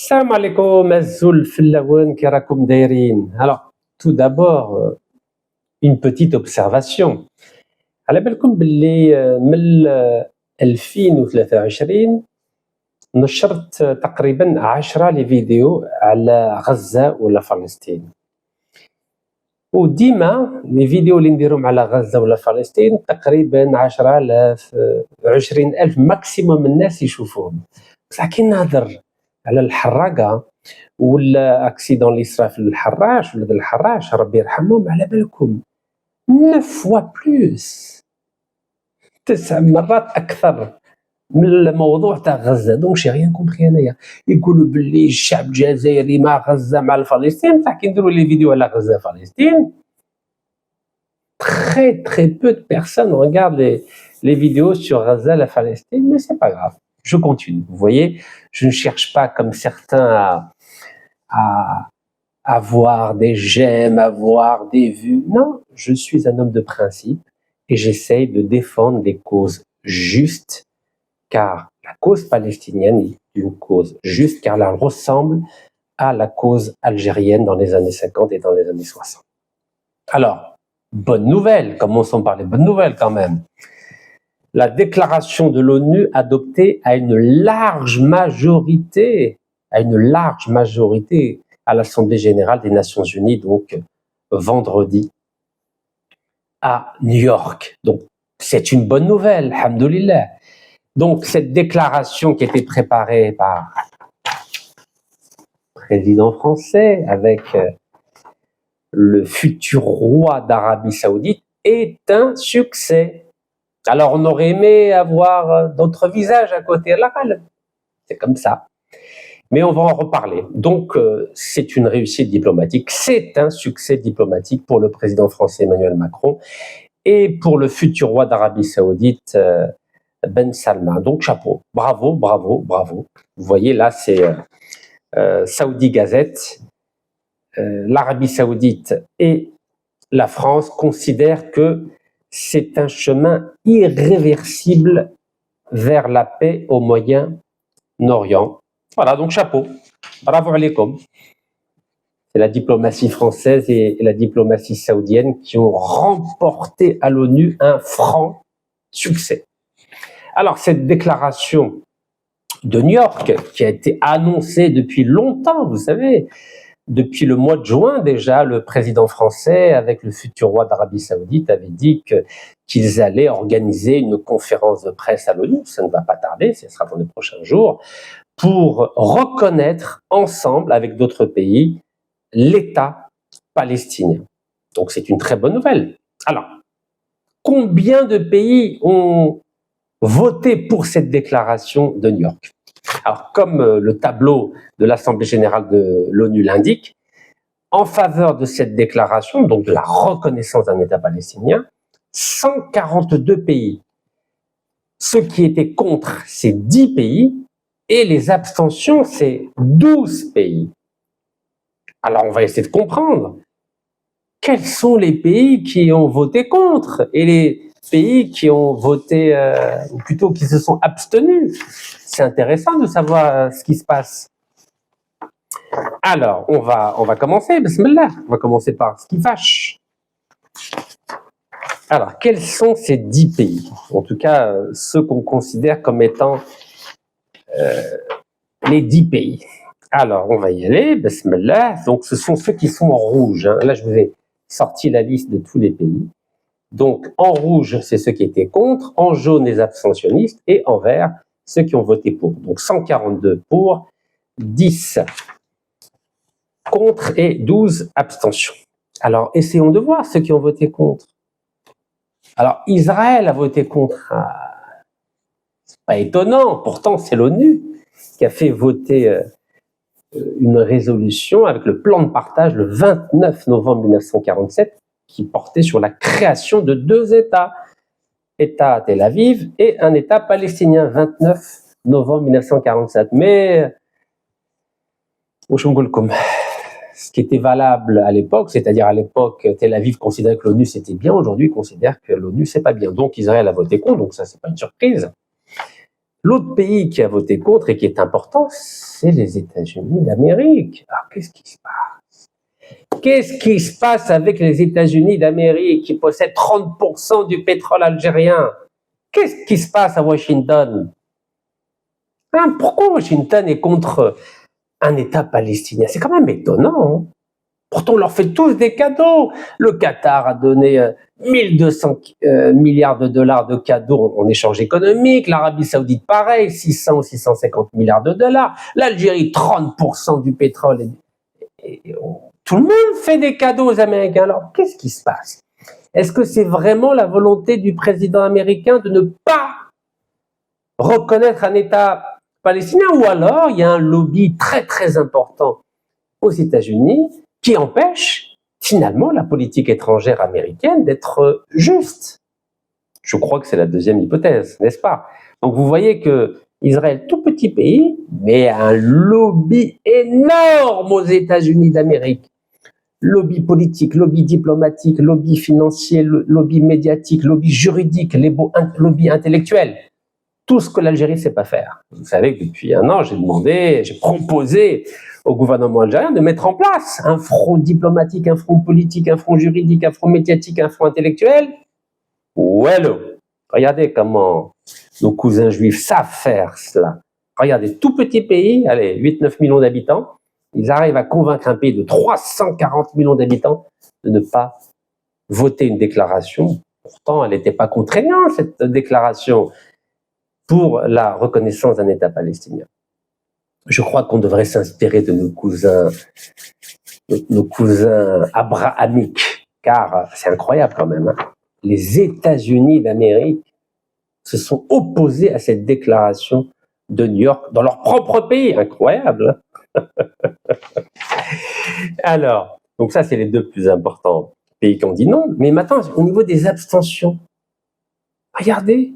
Salam alaikum, Azul Fillawan, qui raconte Dairin. Alors, tout d'abord, une petite observation. على بالكم باللي من 2023 نشرت تقريبا 10 لي فيديو على غزة ولا فلسطين، وديما لي فيديو اللي نديرهم على غزة ولا فلسطين تقريبا 10,000 20,000 ماكسيموم الناس يشوفوهم. بصح كي نهضر على الحراقة ولا اكسيدون اللي صرا في الحراش ولاد الحراش ربي يرحمهم، على بالكم 9 فوا بلوس، 9 مرات اكثر من الموضوع تاع غزه. دونك شي غيان كومبخي انايا يقولوا باللي الشعب الجزائري مع غزه مع فلسطين، بصح كي نديروا لي فيديو على غزه فلسطين très peu de personnes regardent les vidéos sur Gaza, la Palestine, mais c'est pas grave. Je continue. Vous voyez, je ne cherche pas comme certains à avoir des j'aime, avoir des vues. Non, je suis un homme de principe et j'essaye de défendre des causes justes, car la cause palestinienne est une cause juste, car elle ressemble à la cause algérienne dans les années 50 et dans les années 60. Alors, bonne nouvelle, commençons par les bonnes nouvelles quand même. La déclaration de l'ONU adoptée à une large majorité à l'Assemblée générale des Nations Unies, donc vendredi à New York. Donc c'est une bonne nouvelle, alhamdoulilah. Donc cette déclaration qui était préparée par le président français avec le futur roi d'Arabie Saoudite est un succès. Alors on aurait aimé avoir d'autres visages à côté, c'est comme ça. Mais on va en reparler. Donc c'est une réussite diplomatique, c'est un succès diplomatique pour le président français Emmanuel Macron et pour le futur roi d'Arabie Saoudite Ben Salman. Donc chapeau, bravo, bravo, bravo. Vous voyez là c'est Saudi Gazette. L'Arabie Saoudite et la France considèrent que c'est un chemin irréversible vers la paix au Moyen-Orient. Voilà, donc chapeau, bravo alaikum. C'est la diplomatie française et la diplomatie saoudienne qui ont remporté à l'ONU un franc succès. Alors cette déclaration de New York qui a été annoncée depuis longtemps, vous savez, depuis le mois de juin déjà, le président français, avec le futur roi d'Arabie Saoudite, avait dit qu'ils allaient organiser une conférence de presse à l'ONU, ça ne va pas tarder, ce sera dans les prochains jours, pour reconnaître ensemble, avec d'autres pays, l'État palestinien. Donc c'est une très bonne nouvelle. Alors, combien de pays ont voté pour cette déclaration de New York ? Alors, comme le tableau de l'Assemblée générale de l'ONU l'indique, en faveur de cette déclaration, donc de la reconnaissance d'un État palestinien, 142 pays. Ceux qui étaient contre, c'est 10 pays, et les abstentions, c'est 12 pays. Alors, on va essayer de comprendre quels sont les pays qui ont voté contre et les pays qui ont voté, ou plutôt qui se sont abstenus. C'est intéressant de savoir ce qui se passe. Alors, on va commencer, bismillah. On va commencer par ce qui fâche. Alors, quels sont ces 10 pays ? En tout cas, ceux qu'on considère comme étant les 10 pays. Alors, on va y aller, bismillah. Donc, ce sont ceux qui sont en rouge. Là, je vous ai sorti la liste de tous les pays. Donc, en rouge, c'est ceux qui étaient contre, en jaune, les abstentionnistes, et en vert, ceux qui ont voté pour. Donc, 142 pour, 10 contre et 12 abstentions. Alors, essayons de voir ceux qui ont voté contre. Alors, Israël a voté contre. C'est pas étonnant, pourtant, c'est l'ONU qui a fait voter une résolution avec le plan de partage le 29 novembre 1947 qui portait sur la création de 2 États. État à Tel Aviv et un État palestinien, 29 novembre 1947. Mais, ce qui était valable à l'époque, c'est-à-dire à l'époque, Tel Aviv considérait que l'ONU c'était bien, aujourd'hui considère que l'ONU c'est pas bien. Donc Israël a voté contre, donc ça c'est pas une surprise. L'autre pays qui a voté contre et qui est important, c'est les États-Unis d'Amérique. Alors, qu'est-ce qui se passe? Qu'est-ce qui se passe avec les États-Unis d'Amérique qui possèdent 30% du pétrole algérien? Qu'est-ce qui se passe à Washington? Pourquoi Washington est contre un État palestinien? C'est quand même étonnant. Pourtant, on leur fait tous des cadeaux. Le Qatar a donné 1200 milliards de dollars de cadeaux en échange économique. L'Arabie Saoudite, pareil, 600 ou 650 milliards de dollars. L'Algérie, 30% du pétrole. Tout le monde fait des cadeaux aux Américains. Alors, qu'est-ce qui se passe? Est-ce que c'est vraiment la volonté du président américain de ne pas reconnaître un État palestinien, ou alors il y a un lobby très très important aux États-Unis qui empêche finalement la politique étrangère américaine d'être juste? Je crois que c'est la deuxième hypothèse, n'est-ce pas? Donc vous voyez que Israël, tout petit pays, mais un lobby énorme aux États-Unis d'Amérique. Lobby politique, lobby diplomatique, lobby financier, lobby médiatique, lobby juridique, lobby intellectuel. Tout ce que l'Algérie ne sait pas faire. Vous savez que depuis un an, j'ai proposé au gouvernement algérien de mettre en place un front diplomatique, un front politique, un front juridique, un front médiatique, un front intellectuel. Wello. Regardez comment nos cousins juifs savent faire cela. Regardez, tout petit pays, allez, 8-9 millions d'habitants, ils arrivent à convaincre un pays de 340 millions d'habitants de ne pas voter une déclaration. Pourtant, elle n'était pas contraignante, cette déclaration, pour la reconnaissance d'un État palestinien. Je crois qu'on devrait s'inspirer de nos cousins abrahamiques, car c'est incroyable quand même. Les États-Unis d'Amérique se sont opposés à cette déclaration de New York dans leur propre pays. Incroyable. Alors, donc ça, c'est les deux plus importants pays qui ont dit non. Mais maintenant, au niveau des abstentions, regardez.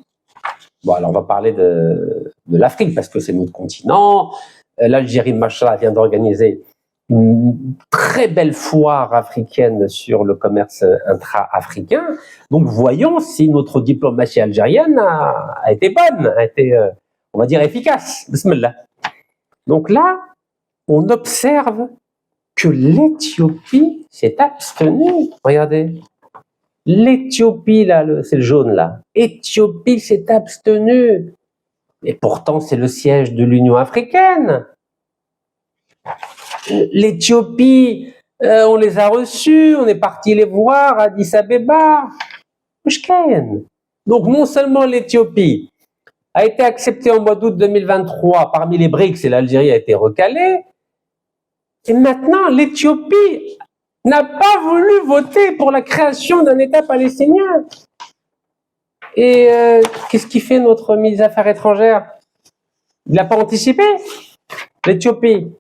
Bon, alors on va parler de l'Afrique parce que c'est notre continent. L'Algérie, machallah, vient d'organiser une très belle foire africaine sur le commerce intra-africain. Donc voyons si notre diplomatie algérienne a été bonne, a été, on va dire, efficace. Bismillah. Donc là, on observe que l'Éthiopie s'est abstenue. Regardez. L'Éthiopie, là, c'est le jaune, là. Éthiopie s'est abstenue. Et pourtant, c'est le siège de l'Union africaine. L'Éthiopie, on les a reçus, on est parti les voir à Addis Abeba. Donc, non seulement l'Éthiopie a été acceptée en mois d'août 2023 parmi les BRICS et l'Algérie a été recalée, et maintenant, l'Éthiopie n'a pas voulu voter pour la création d'un État palestinien. Et qu'est-ce qui fait notre ministre des Affaires étrangères? Il n'a pas anticipé, l'Éthiopie.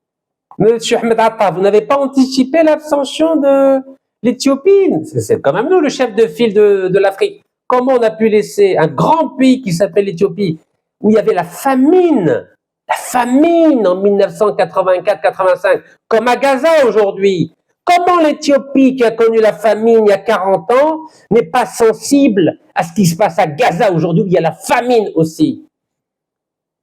Monsieur Ahmed Atta, vous n'avez pas anticipé l'abstention de l'Éthiopie? C'est quand même nous, le chef de file de l'Afrique. Comment on a pu laisser un grand pays qui s'appelle l'Éthiopie, où il y avait la famine en 1984-85, comme à Gaza aujourd'hui? Comment l'Éthiopie, qui a connu la famine il y a 40 ans, n'est pas sensible à ce qui se passe à Gaza aujourd'hui, où il y a la famine aussi?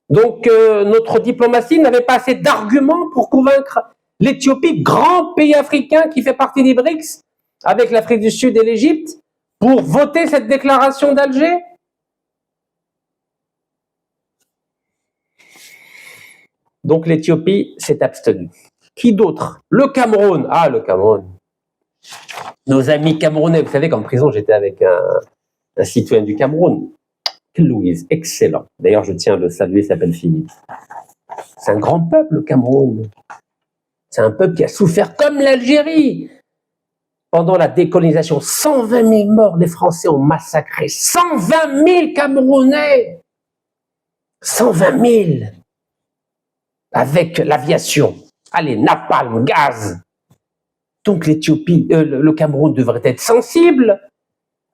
Donc, notre diplomatie n'avait pas assez d'arguments pour convaincre l'Éthiopie, grand pays africain qui fait partie des BRICS, avec l'Afrique du Sud et l'Égypte, pour voter cette déclaration d'Alger? Donc, l'Éthiopie s'est abstenue. Qui d'autre? Le Cameroun. Ah, le Cameroun. Nos amis camerounais, vous savez qu'en prison, j'étais avec un citoyen du Cameroun. Louise, excellent. D'ailleurs, je tiens à le saluer, il s'appelle Philippe. C'est un grand peuple, le Cameroun. C'est un peuple qui a souffert comme l'Algérie. Pendant la décolonisation, 120 000 morts, les Français ont massacré 120 000 Camerounais. 120 000. Avec l'aviation. Allez, napalm, gaz. Donc l'Éthiopie, le Cameroun devrait être sensible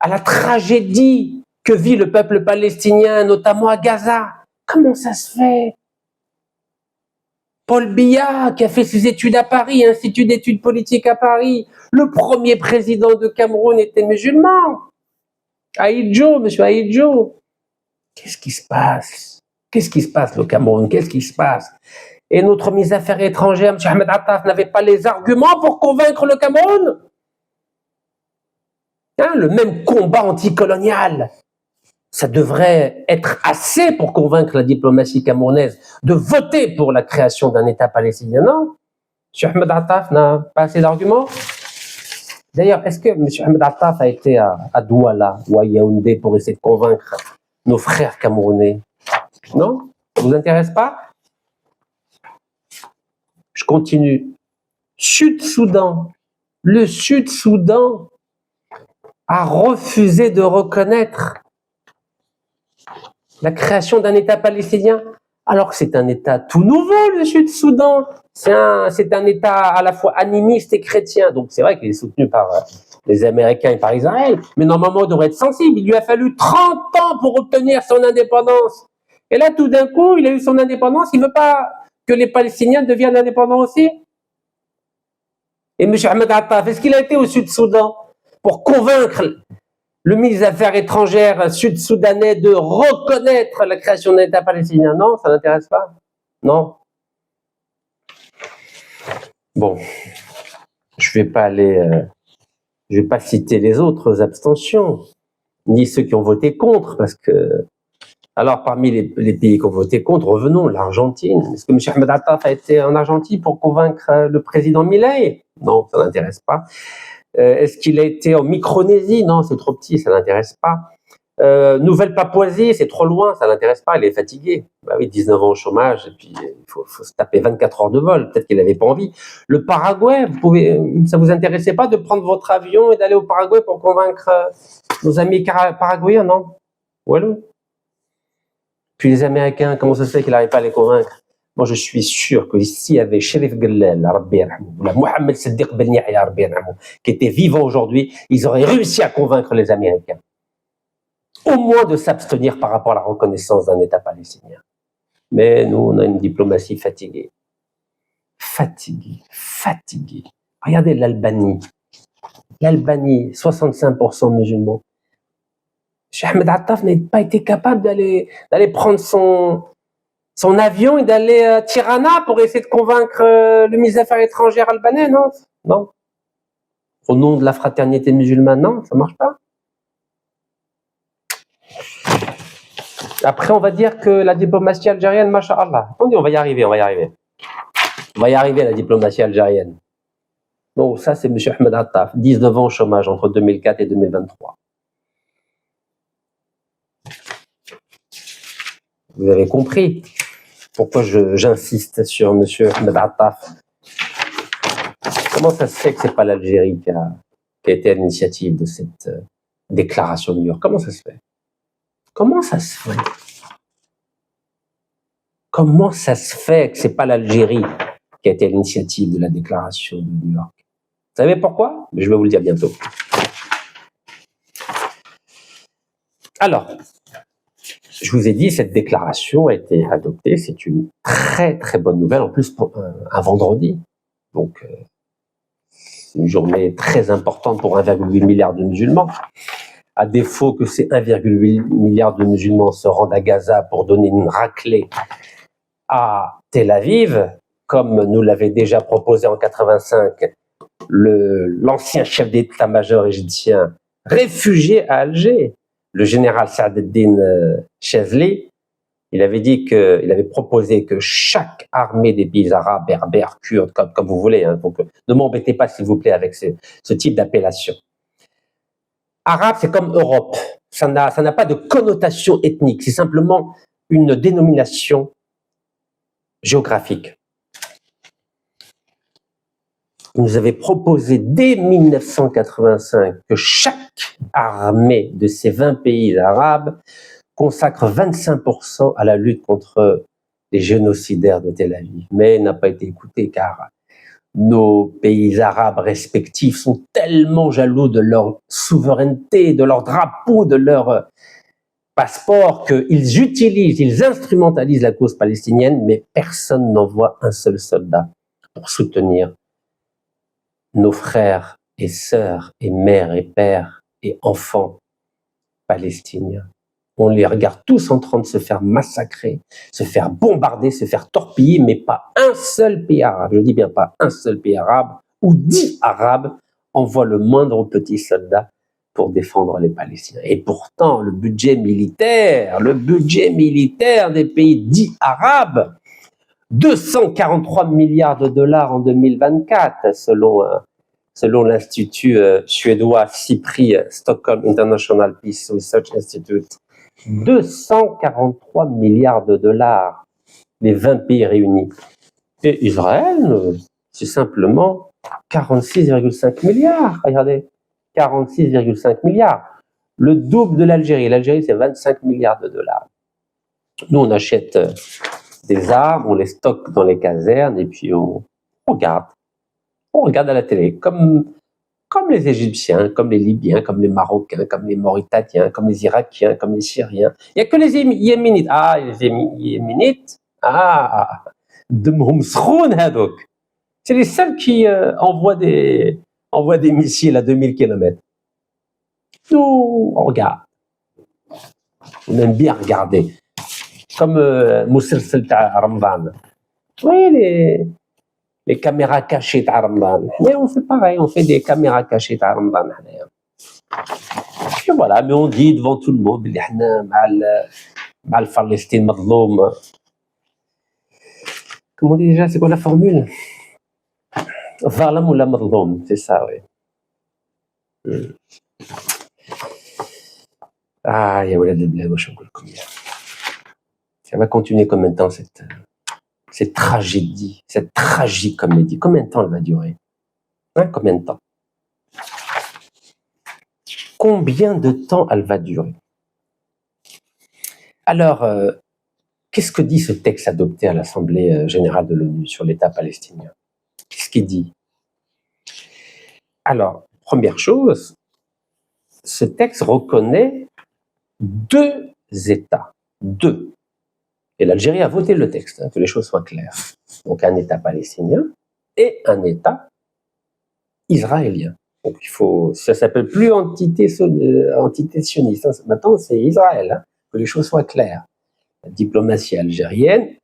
à la tragédie que vit le peuple palestinien, notamment à Gaza. Comment ça se fait? Paul Biya, qui a fait ses études à Paris, Institut d'études politiques à Paris, le premier président de Cameroun était musulman. Ahidjo, monsieur Ahidjo. Qu'est-ce qui se passe? Qu'est-ce qui se passe, le Cameroun? Qu'est-ce qui se passe? Et notre ministre des Affaires étrangères, M. Ahmed Attaf, n'avait pas les arguments pour convaincre le Cameroun. Le même combat anticolonial, ça devrait être assez pour convaincre la diplomatie camerounaise de voter pour la création d'un État palestinien, non? M. Ahmed Attaf n'a pas assez d'arguments. D'ailleurs, est-ce que M. Ahmed Attaf a été à Douala ou à Yaoundé pour essayer de convaincre nos frères camerounais? Non? Ça ne vous intéresse pas? Je continue. Sud-Soudan. Le Sud-Soudan a refusé de reconnaître la création d'un État palestinien, alors que c'est un État tout nouveau, le Sud-Soudan. C'est un État à la fois animiste et chrétien. Donc c'est vrai qu'il est soutenu par les Américains et par Israël, mais normalement il devrait être sensible. Il lui a fallu 30 ans pour obtenir son indépendance. Et là, tout d'un coup, il a eu son indépendance, il ne veut pas que les Palestiniens deviennent indépendants aussi. Et M. Ahmed Attaf, est-ce qu'il a été au Sud-Soudan pour convaincre le ministre des Affaires étrangères sud-soudanais de reconnaître la création d'un État palestinien? Non, ça n'intéresse pas. Non. Bon, je vais pas citer les autres abstentions, ni ceux qui ont voté contre, parce que, alors parmi les pays qui ont voté contre, revenons, l'Argentine. Est-ce que M. Ahmed Attaf a été en Argentine pour convaincre le président Milei? Non, ça n'intéresse pas. Est-ce qu'il a été en Micronésie? Non, c'est trop petit, ça n'intéresse pas. Nouvelle-Papouasie, c'est trop loin, ça n'intéresse pas, il est fatigué. Bah oui, 19 ans au chômage, et puis il faut se taper 24 heures de vol, peut-être qu'il n'avait pas envie. Le Paraguay, ça vous intéressait pas de prendre votre avion et d'aller au Paraguay pour convaincre nos amis paraguayens, non? Voilà. Puis les Américains, comment ça se fait qu'il n'arrive pas à les convaincre? Moi, je suis sûr que s'il y avait Sherif Gellel, Mohamed Siddiq Ben Yahya, qui était vivant aujourd'hui, ils auraient réussi à convaincre les Américains. Au moins de s'abstenir par rapport à la reconnaissance d'un État palestinien. Mais nous, on a une diplomatie fatiguée. Fatiguée. Regardez l'Albanie. L'Albanie, 65% musulmans. Cheikh Ahmed Attaf n'a pas été capable d'aller prendre son avion et d'aller à Tirana pour essayer de convaincre le ministre des Affaires étrangères albanais, non? Non. Au nom de la fraternité musulmane, non, ça marche pas. Après, on va dire que la diplomatie algérienne, masha'Allah. On va y arriver. On va y arriver à la diplomatie algérienne. Donc ça, c'est M. Ahmed Attaf, 19 ans au chômage entre 2004 et 2023. Vous avez compris pourquoi j'insiste sur M. Ahmed Attaf. Comment ça se fait que c'est pas l'Algérie qui a été à l'initiative de cette déclaration de New York? Comment ça se fait? Comment ça se fait? Comment ça se fait que c'est pas l'Algérie qui a été à l'initiative de la déclaration de New York? Vous savez pourquoi? Je vais vous le dire bientôt. Alors, je vous ai dit, cette déclaration a été adoptée. C'est une très très bonne nouvelle, en plus pour un vendredi. Donc, c'est une journée très importante pour 1,8 milliard de musulmans. À défaut que ces 1,8 milliard de musulmans se rendent à Gaza pour donner une raclée à Tel Aviv, comme nous l'avait déjà proposé en 85 l'ancien chef d'état-major égyptien réfugié à Alger, le général Saad el-Din Chazli. Il avait proposé que chaque armée des pays arabes, berbères, kurdes, comme vous voulez, donc ne m'embêtez pas s'il vous plaît avec ce type d'appellation. Arabe, c'est comme Europe. Ça n'a pas de connotation ethnique. C'est simplement une dénomination géographique. Il nous avait proposé dès 1985 que chaque armée de ces 20 pays arabes consacre 25% à la lutte contre les génocidaires de Tel Aviv. Mais il n'a pas été écouté car nos pays arabes respectifs sont tellement jaloux de leur souveraineté, de leur drapeau, de leur passeport qu'ils instrumentalisent la cause palestinienne, mais personne n'envoie un seul soldat pour soutenir nos frères et sœurs et mères et pères et enfants palestiniens. On les regarde tous en train de se faire massacrer, se faire bombarder, se faire torpiller, mais pas un seul pays arabe, je dis bien pas un seul pays arabe, ou 10 arabes envoient le moindre petit soldat pour défendre les Palestiniens. Et pourtant, le budget militaire des pays dits arabes, 243 milliards de dollars en 2024, selon l'institut suédois SIPRI, Stockholm International Peace Research Institute. 243 milliards de dollars, les 20 pays réunis. Et Israël, c'est simplement 46,5 milliards. Regardez, 46,5 milliards. Le double de l'Algérie. L'Algérie, c'est 25 milliards de dollars. Nous, on achète des armes, on les stocke dans les casernes et puis on regarde. On regarde à la télé, comme les Égyptiens, comme les Libyens, comme les Marocains, comme les Mauritaniens, comme les Irakiens, comme les Syriens. Il n'y a que les Yéménites. Ah, les Yéménites, c'est les seuls qui envoient des missiles à 2000 km. Nous, on regarde. On aime bien regarder. Comme Moussilsel ta Ramadan. Vous voyez les caméras cachées de Ramadan. Mais on fait pareil, on fait des caméras cachées de Ramadan. Et voilà, mais on dit devant tout le monde, mal Palestine madloum. Comment on dit déjà, c'est quoi la formule? Zalam ou la madloum, c'est ça, oui. Ah, ya walad al-blad, wa shnoul nqoulkom. Ça va continuer combien de temps cette tragédie, cette tragique comédie? Combien de temps elle va durer? Combien de temps? Combien de temps elle va durer? Alors, qu'est-ce que dit ce texte adopté à l'Assemblée générale de l'ONU sur l'État palestinien? Qu'est-ce qu'il dit? Alors, première chose, ce texte reconnaît 2 États. 2. Et l'Algérie a voté le texte, que les choses soient claires. Donc un État palestinien et un État israélien. Donc ça s'appelle plus entité sioniste. Maintenant c'est Israël, que les choses soient claires. La diplomatie algérienne,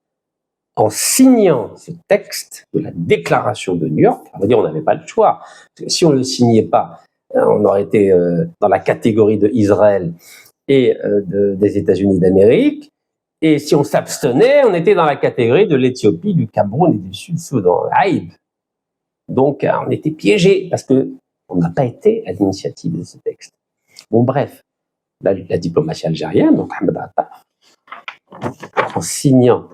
en signant ce texte de la déclaration de New York, on va dire on n'avait pas le choix. Parce que si on ne le signait pas, on aurait été dans la catégorie de Israël et des États-Unis d'Amérique. Et si on s'abstenait, on était dans la catégorie de l'Éthiopie, du Cameroun et du Sud-Soudan. Aïb. Donc, on était piégés parce qu'on n'a pas été à l'initiative de ce texte. Bon, bref, la diplomatie algérienne, donc Ahmed Attaf, en signant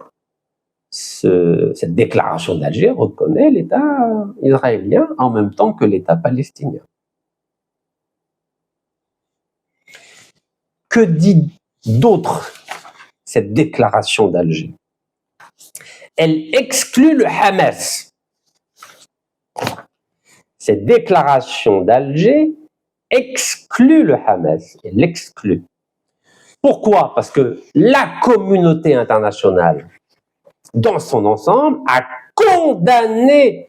cette déclaration d'Alger, reconnaît l'État israélien en même temps que l'État palestinien. Que dit d'autre cette déclaration d'Alger? Elle exclut le Hamas. Cette déclaration d'Alger exclut le Hamas. Elle l'exclut. Pourquoi? Parce que la communauté internationale, dans son ensemble, a condamné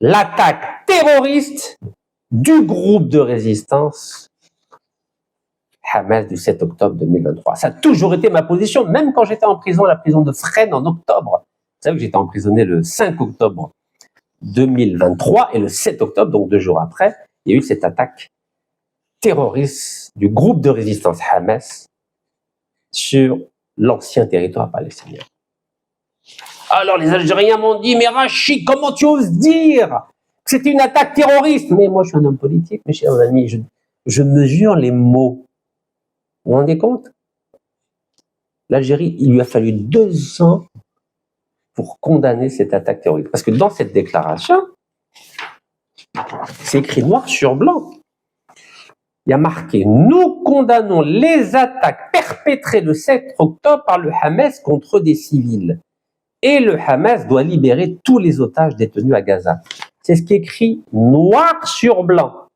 l'attaque terroriste du groupe de résistance Hamas du 7 octobre 2023. Ça a toujours été ma position, même quand j'étais en prison, à la prison de Fresnes en octobre. Vous savez que j'étais emprisonné le 5 octobre 2023 et le 7 octobre, donc 2 jours après, il y a eu cette attaque terroriste du groupe de résistance Hamas sur l'ancien territoire palestinien. Alors les Algériens m'ont dit, mais Rachid, comment tu oses dire que c'était une attaque terroriste? Mais moi je suis un homme politique, mes chers amis, je mesure les mots. Vous vous rendez compte? L'Algérie, il lui a fallu 2 ans pour condamner cette attaque terroriste. Parce que dans cette déclaration, c'est écrit noir sur blanc. Il y a marqué « Nous condamnons les attaques perpétrées le 7 octobre par le Hamas contre des civils. Et le Hamas doit libérer tous les otages détenus à Gaza. » C'est ce qui est écrit noir sur blanc.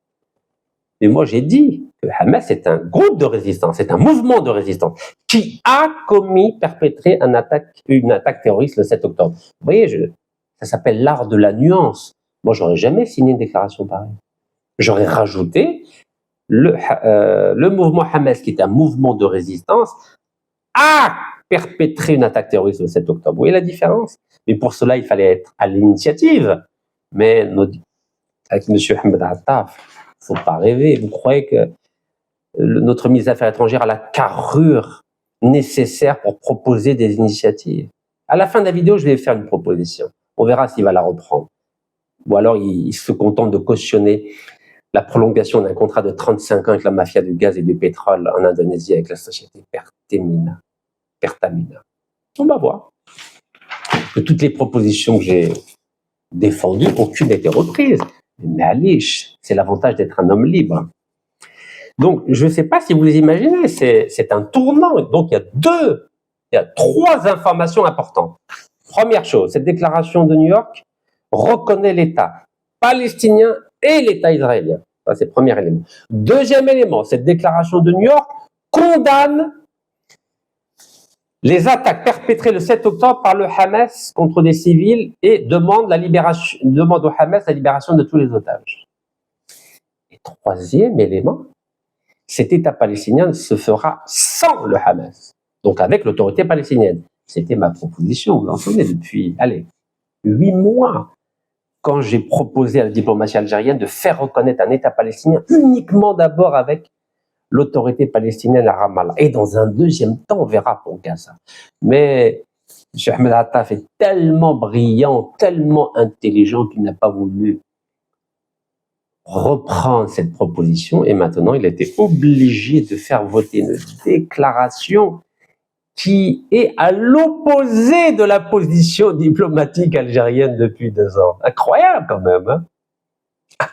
Et moi, j'ai dit que le Hamas est un groupe de résistance, c'est un mouvement de résistance qui a perpétré une attaque terroriste le 7 octobre. Vous voyez, ça s'appelle l'art de la nuance. Moi, j'aurais jamais signé une déclaration pareille. J'aurais rajouté le mouvement Hamas, qui est un mouvement de résistance, a perpétré une attaque terroriste le 7 octobre. Vous voyez la différence? Mais pour cela, il fallait être à l'initiative. Mais avec M. Ahmed Attaf, il ne faut pas rêver. Vous croyez que notre ministre des Affaires étrangères a la carrure nécessaire pour proposer des initiatives? À la fin de la vidéo, je vais faire une proposition. On verra s'il va la reprendre. Ou alors, il se contente de cautionner la prolongation d'un contrat de 35 ans avec la mafia du gaz et du pétrole en Indonésie avec la société Pertamina. On va voir. De toutes les propositions que j'ai défendues, aucune n'a été reprise. Mais Alish, c'est l'avantage d'être un homme libre. Donc, je ne sais pas si vous les imaginez, c'est un tournant. Donc, il y a 3 informations importantes. Première chose, cette déclaration de New York reconnaît l'État palestinien et l'État israélien. Ça, c'est le premier élément. Deuxième élément, cette déclaration de New York condamne les attaques perpétrées le 7 octobre par le Hamas contre des civils et demande au Hamas la libération de tous les otages. Et troisième élément, cet État palestinien se fera sans le Hamas, donc avec l'autorité palestinienne. C'était ma proposition, vous en souvenez, depuis, 8 mois, quand j'ai proposé à la diplomatie algérienne de faire reconnaître un État palestinien uniquement d'abord avec l'autorité palestinienne à Ramallah. Et dans un deuxième temps, on verra pour Gaza. Mais M. Ahmed Attaf est tellement brillant, tellement intelligent qu'il n'a pas voulu reprendre cette proposition et maintenant il a été obligé de faire voter une déclaration qui est à l'opposé de la position diplomatique algérienne depuis 2 ans. Incroyable quand même, hein?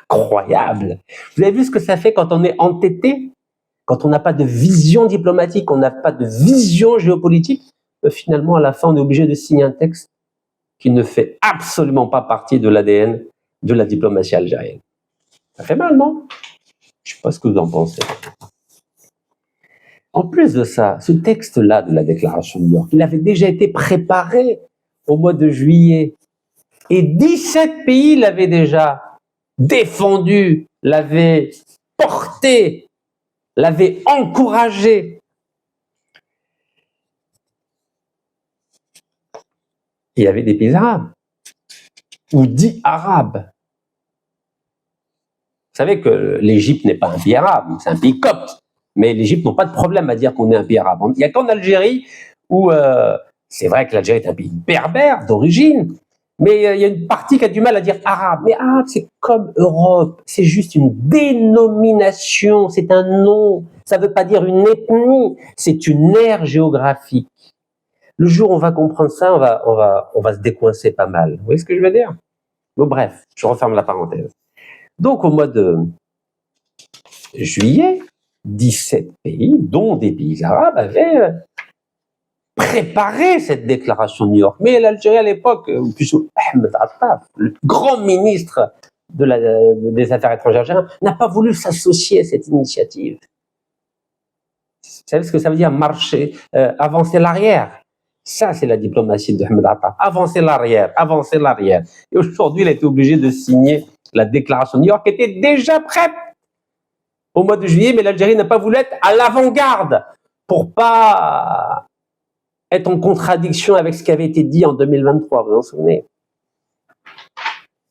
Incroyable. Vous avez vu ce que ça fait quand on est entêté? Quand on n'a pas de vision diplomatique, on n'a pas de vision géopolitique, finalement, à la fin, on est obligé de signer un texte qui ne fait absolument pas partie de l'ADN de la diplomatie algérienne. Ça fait mal, non? Je ne sais pas ce que vous en pensez. En plus de ça, ce texte-là de la déclaration de New York, il avait déjà été préparé au mois de juillet. Et 17 pays l'avaient déjà défendu, l'avaient porté, l'avaient encouragé. Il y avait des pays arabes, ou dits arabes. Vous savez que l'Égypte n'est pas un pays arabe, c'est un pays copte. Mais l'Égypte n'a pas de problème à dire qu'on est un pays arabe. Il n'y a qu'en Algérie où c'est vrai que l'Algérie est un pays berbère d'origine, mais il y a une partie qui a du mal à dire arabe. Mais arabe, c'est comme Europe, c'est juste une dénomination, c'est un nom. Ça ne veut pas dire une ethnie, c'est une aire géographique. Le jour où on va comprendre ça, on va se décoincer pas mal. Vous voyez ce que je veux dire? Bon, bref, je referme la parenthèse. Donc, au mois de juillet, 17 pays, dont des pays arabes, avaient préparé cette déclaration de New York. Mais l'Algérie, à l'époque, plutôt Ahmed Attaf, le grand ministre des Affaires étrangères algérien, n'a pas voulu s'associer à cette initiative. Vous savez ce que ça veut dire, marcher, avancer l'arrière? Ça, c'est la diplomatie de Ahmed Attaf. Avancer l'arrière, avancer l'arrière. Et aujourd'hui, il a été obligé de signer la déclaration de New York, qui était déjà prête au mois de juillet, mais l'Algérie n'a pas voulu être à l'avant-garde pour pas être en contradiction avec ce qui avait été dit en 2023, vous vous en souvenez?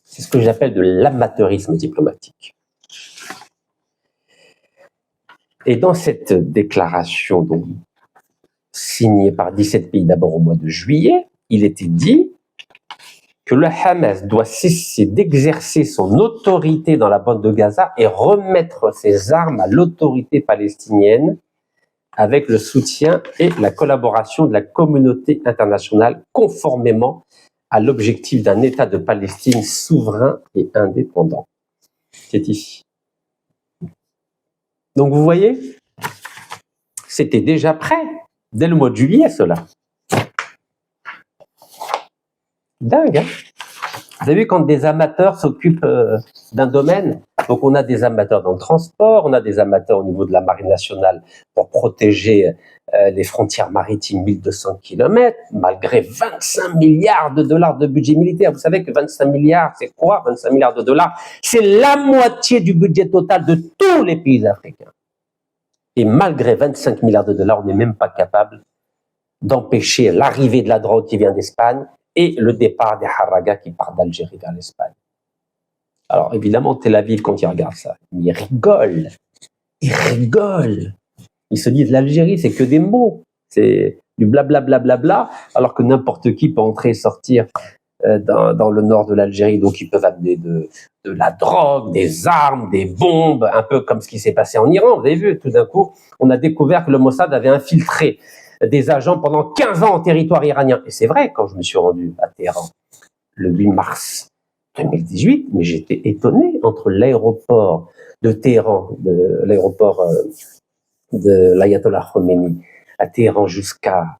C'est ce que j'appelle de l'amateurisme diplomatique. Et dans cette déclaration donc, signée par 17 pays d'abord au mois de juillet, il était dit que le Hamas doit cesser d'exercer son autorité dans la bande de Gaza et remettre ses armes à l'autorité palestinienne avec le soutien et la collaboration de la communauté internationale conformément à l'objectif d'un État de Palestine souverain et indépendant. C'est ici. Donc vous voyez, c'était déjà prêt, dès le mois de juillet cela. Dingue, hein? Vous avez vu, quand des amateurs s'occupent d'un domaine, Donc on a des amateurs dans le transport, on a des amateurs au niveau de la marine nationale pour protéger les frontières maritimes 1200 km, malgré 25 milliards de dollars de budget militaire. Vous savez que 25 milliards, c'est quoi 25 milliards de dollars? C'est la moitié du budget total de tous les pays africains. Et malgré 25 milliards de dollars, on n'est même pas capable d'empêcher l'arrivée de la drogue qui vient d'Espagne et le départ des Harragas qui partent d'Algérie vers l'Espagne. Alors évidemment, Tel Aviv, quand ils regardent ça, ils rigolent. Ils rigolent. Ils se disent l'Algérie, c'est que des mots. C'est du blablabla, bla, bla, bla, alors que n'importe qui peut entrer et sortir dans le nord de l'Algérie. Donc ils peuvent amener de la drogue, des armes, des bombes, un peu comme ce qui s'est passé en Iran. Vous avez vu, tout d'un coup, on a découvert que le Mossad avait infiltré des agents pendant 15 ans en territoire iranien. Et c'est vrai, quand je me suis rendu à Téhéran le 8 mars 2018, mais j'étais étonné entre l'aéroport de Téhéran, l'aéroport de l'Ayatollah Khomeini à Téhéran jusqu'à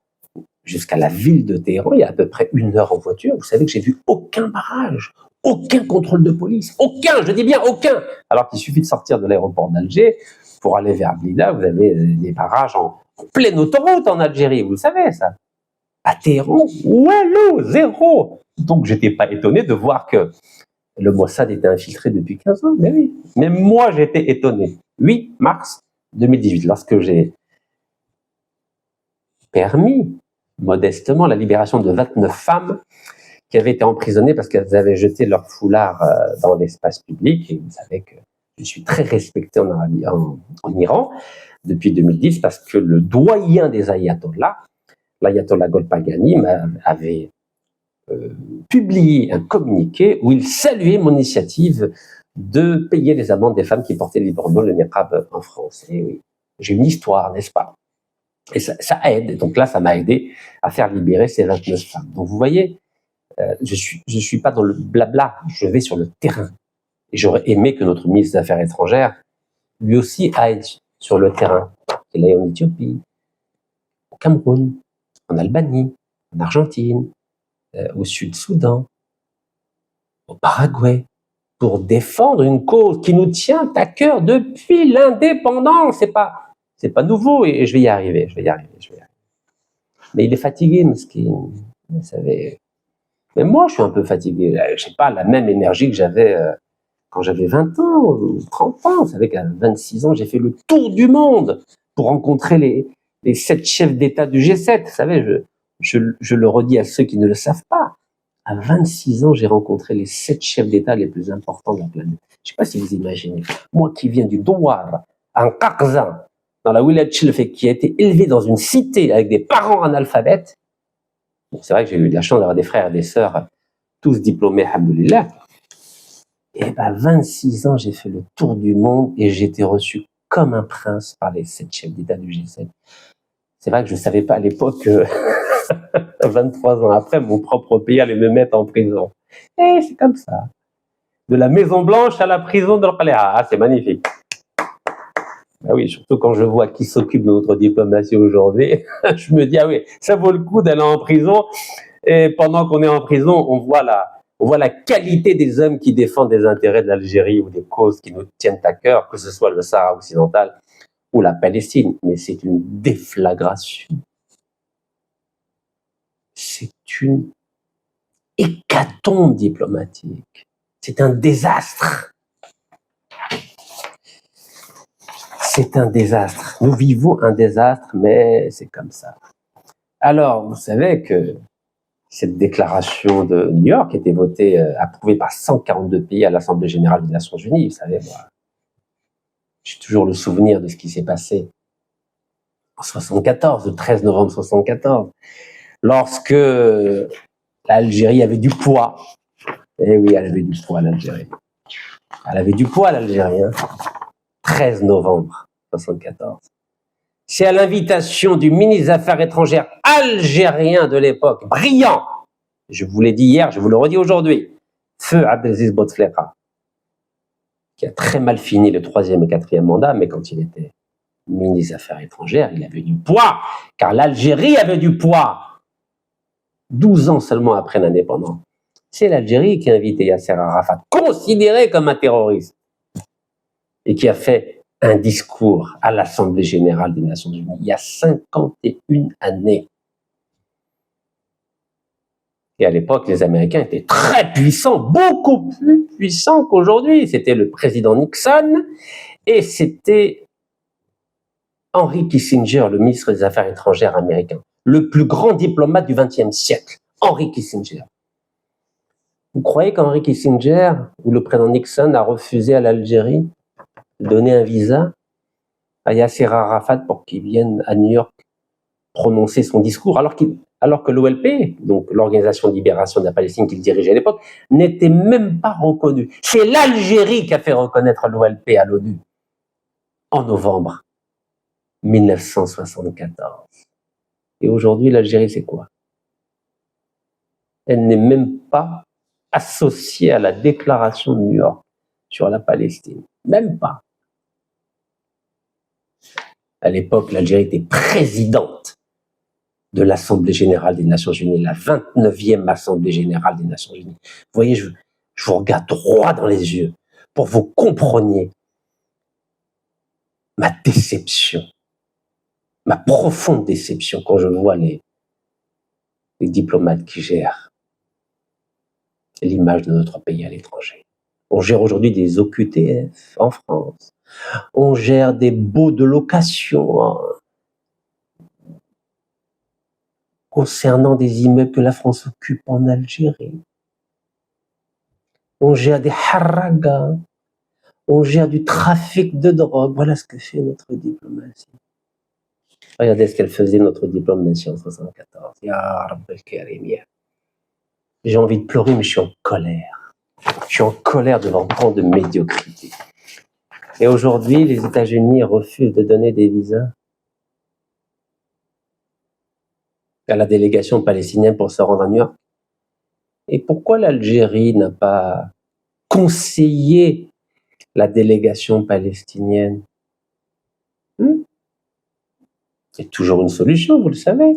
la ville de Téhéran, il y a à peu près 1 heure en voiture. Vous savez que j'ai vu aucun barrage, aucun contrôle de police, aucun, je dis bien aucun. Alors qu'il suffit de sortir de l'aéroport d'Alger pour aller vers Blida, vous avez des barrages en pleine autoroute en Algérie, vous le savez ça. À Téhéran, wallo, zéro. Donc j'étais pas étonné de voir que le Mossad était infiltré depuis 15 ans, mais oui. Même moi j'étais étonné. 8 mars 2018, lorsque j'ai permis modestement la libération de 29 femmes qui avaient été emprisonnées parce qu'elles avaient jeté leur foulard dans l'espace public. Et vous savez que je suis très respecté en Iran depuis 2010 parce que le doyen des ayatollahs, l'ayatollah Golpagani, avait publié un communiqué où il saluait mon initiative de payer les amendes des femmes qui portaient librement le niqab en France. Et oui, j'ai une histoire, n'est-ce pas? Et ça aide. Et donc là, ça m'a aidé à faire libérer ces 29 femmes. Donc vous voyez, je suis pas dans le blabla, je vais sur le terrain. Et j'aurais aimé que notre ministre des Affaires étrangères, lui aussi, aille sur le terrain. Il est en Éthiopie, au Cameroun, en Albanie, en Argentine, au Sud-Soudan, au Paraguay, pour défendre une cause qui nous tient à cœur depuis l'indépendance. C'est pas nouveau et je vais y arriver. Mais il est fatigué, Mesquine. Vous savez. Mais moi, je suis un peu fatigué. Je n'ai pas la même énergie que j'avais quand j'avais 20 ans ou 30 ans. Vous savez qu'à 26 ans, j'ai fait le tour du monde pour rencontrer les 7 chefs d'État du G7. Vous savez, je le redis à ceux qui ne le savent pas. À 26 ans, j'ai rencontré les 7 chefs d'État les plus importants de la planète. Je ne sais pas si vous imaginez. Moi qui viens du Douar, en Kakzan, dans la wilaya de Chilfek, qui a été élevé dans une cité avec des parents analphabètes. Bon, c'est vrai que j'ai eu la chance d'avoir des frères et des sœurs, tous diplômés, alhamdoulilah. Et à 26 ans, j'ai fait le tour du monde et j'ai été reçu comme un prince par les 7 chefs d'État du G7. C'est vrai que je ne savais pas à l'époque que 23 ans après, mon propre pays allait me mettre en prison. Et c'est comme ça. De la Maison Blanche à la prison de l'Orpaléa. Ah, c'est magnifique. Ah oui, surtout quand je vois qui s'occupe de notre diplomatie aujourd'hui, je me dis, ah oui, ça vaut le coup d'aller en prison. Et pendant qu'on est en prison, on voit la qualité des hommes qui défendent les intérêts de l'Algérie ou des causes qui nous tiennent à cœur, que ce soit le Sahara occidental ou la Palestine. Mais c'est une déflagration. C'est une hécatombe diplomatique. C'est un désastre. C'est un désastre. Nous vivons un désastre, mais c'est comme ça. Alors, vous savez que cette déclaration de New York a été votée, approuvée par 142 pays à l'Assemblée générale des Nations unies. Vous savez, moi, j'ai toujours le souvenir de ce qui s'est passé en 74, le 13 novembre 74, lorsque l'Algérie avait du poids. Eh oui, elle avait du poids, l'Algérie. Elle avait du poids, l'Algérie. 13 novembre 74. C'est à l'invitation du ministre des Affaires étrangères algérien de l'époque, brillant, je vous l'ai dit hier, je vous le redis aujourd'hui, Feu Abdelaziz Bouteflika, qui a très mal fini le 3e et 4e mandat, mais quand il était ministre des Affaires étrangères, il avait du poids, car l'Algérie avait du poids. 12 ans seulement après l'indépendance. C'est l'Algérie qui a invité Yasser Arafat, considéré comme un terroriste. et qui a fait un discours à l'Assemblée générale des Nations Unies il y a 51 années. Et à l'époque, les Américains étaient très puissants, beaucoup plus puissants qu'aujourd'hui. C'était le président Nixon et c'était Henry Kissinger, le ministre des Affaires étrangères américain, le plus grand diplomate du XXe siècle, Henry Kissinger. Vous croyez qu'Henry Kissinger ou le président Nixon a refusé à l'Algérie de donner un visa à Yasser Arafat pour qu'il vienne à New York prononcer son discours, alors que l'OLP, donc l'Organisation de libération de la Palestine qu'il dirigeait à l'époque, n'était même pas reconnue. C'est l'Algérie qui a fait reconnaître l'OLP à l'ONU en novembre 1974. Et aujourd'hui, l'Algérie, c'est quoi? Elle n'est même pas associée à la déclaration de New York sur la Palestine. Même pas. À l'époque, l'Algérie était présidente de l'Assemblée générale des Nations unies, la 29e Assemblée générale des Nations unies. Vous voyez, je vous regarde droit dans les yeux pour que vous compreniez ma déception, ma profonde déception quand je vois les diplomates qui gèrent l'image de notre pays à l'étranger. On gère aujourd'hui des OQTF en France. On gère des baux de location concernant des immeubles que la France occupe en Algérie. On gère des haragas. On gère du trafic de drogue. Voilà ce que fait notre diplomatie. Regardez ce qu'elle faisait, notre diplomatie en 1974. Ya Rabb al-Karim. J'ai envie de pleurer, mais je suis en colère. Je suis en colère devant tant de médiocrité. Et aujourd'hui, les États-Unis refusent de donner des visas à la délégation palestinienne pour se rendre à New York. Et pourquoi l'Algérie n'a pas conseillé la délégation palestinienne? C'est toujours une solution, vous le savez.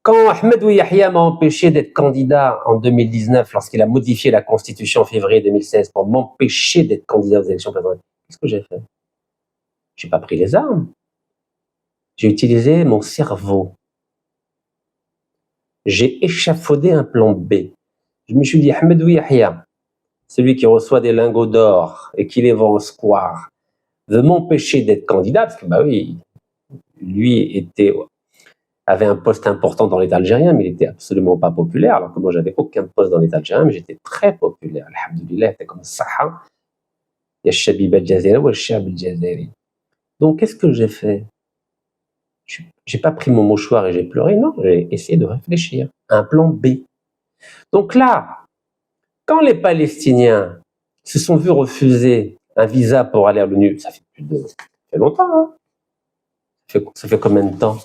Quand Ahmed Yahya m'a empêché d'être candidat en 2019, lorsqu'il a modifié la Constitution en février 2016 pour m'empêcher d'être candidat aux élections présidentielles, qu'est-ce que j'ai fait? J'ai pas pris les armes. J'ai utilisé mon cerveau. J'ai échafaudé un plan B. Je me suis dit, Ahmed Yahya, celui qui reçoit des lingots d'or et qui les vend au square, veut m'empêcher d'être candidat, parce que bah oui, lui avait un poste important dans l'État algérien, mais il n'était absolument pas populaire, alors que moi j'avais aucun poste dans l'État algérien, mais j'étais très populaire, alhamdoulilah, c'était comme Saha, il y a Shabib al-Jazairi ou Shab al-Jazairi. Donc qu'est-ce que j'ai fait? J'ai pas pris mon mouchoir et j'ai pleuré, non, j'ai essayé de réfléchir à un plan B. Donc là, quand les Palestiniens se sont vus refuser un visa pour aller à l'ONU, ça fait longtemps, hein? Ça fait combien de temps?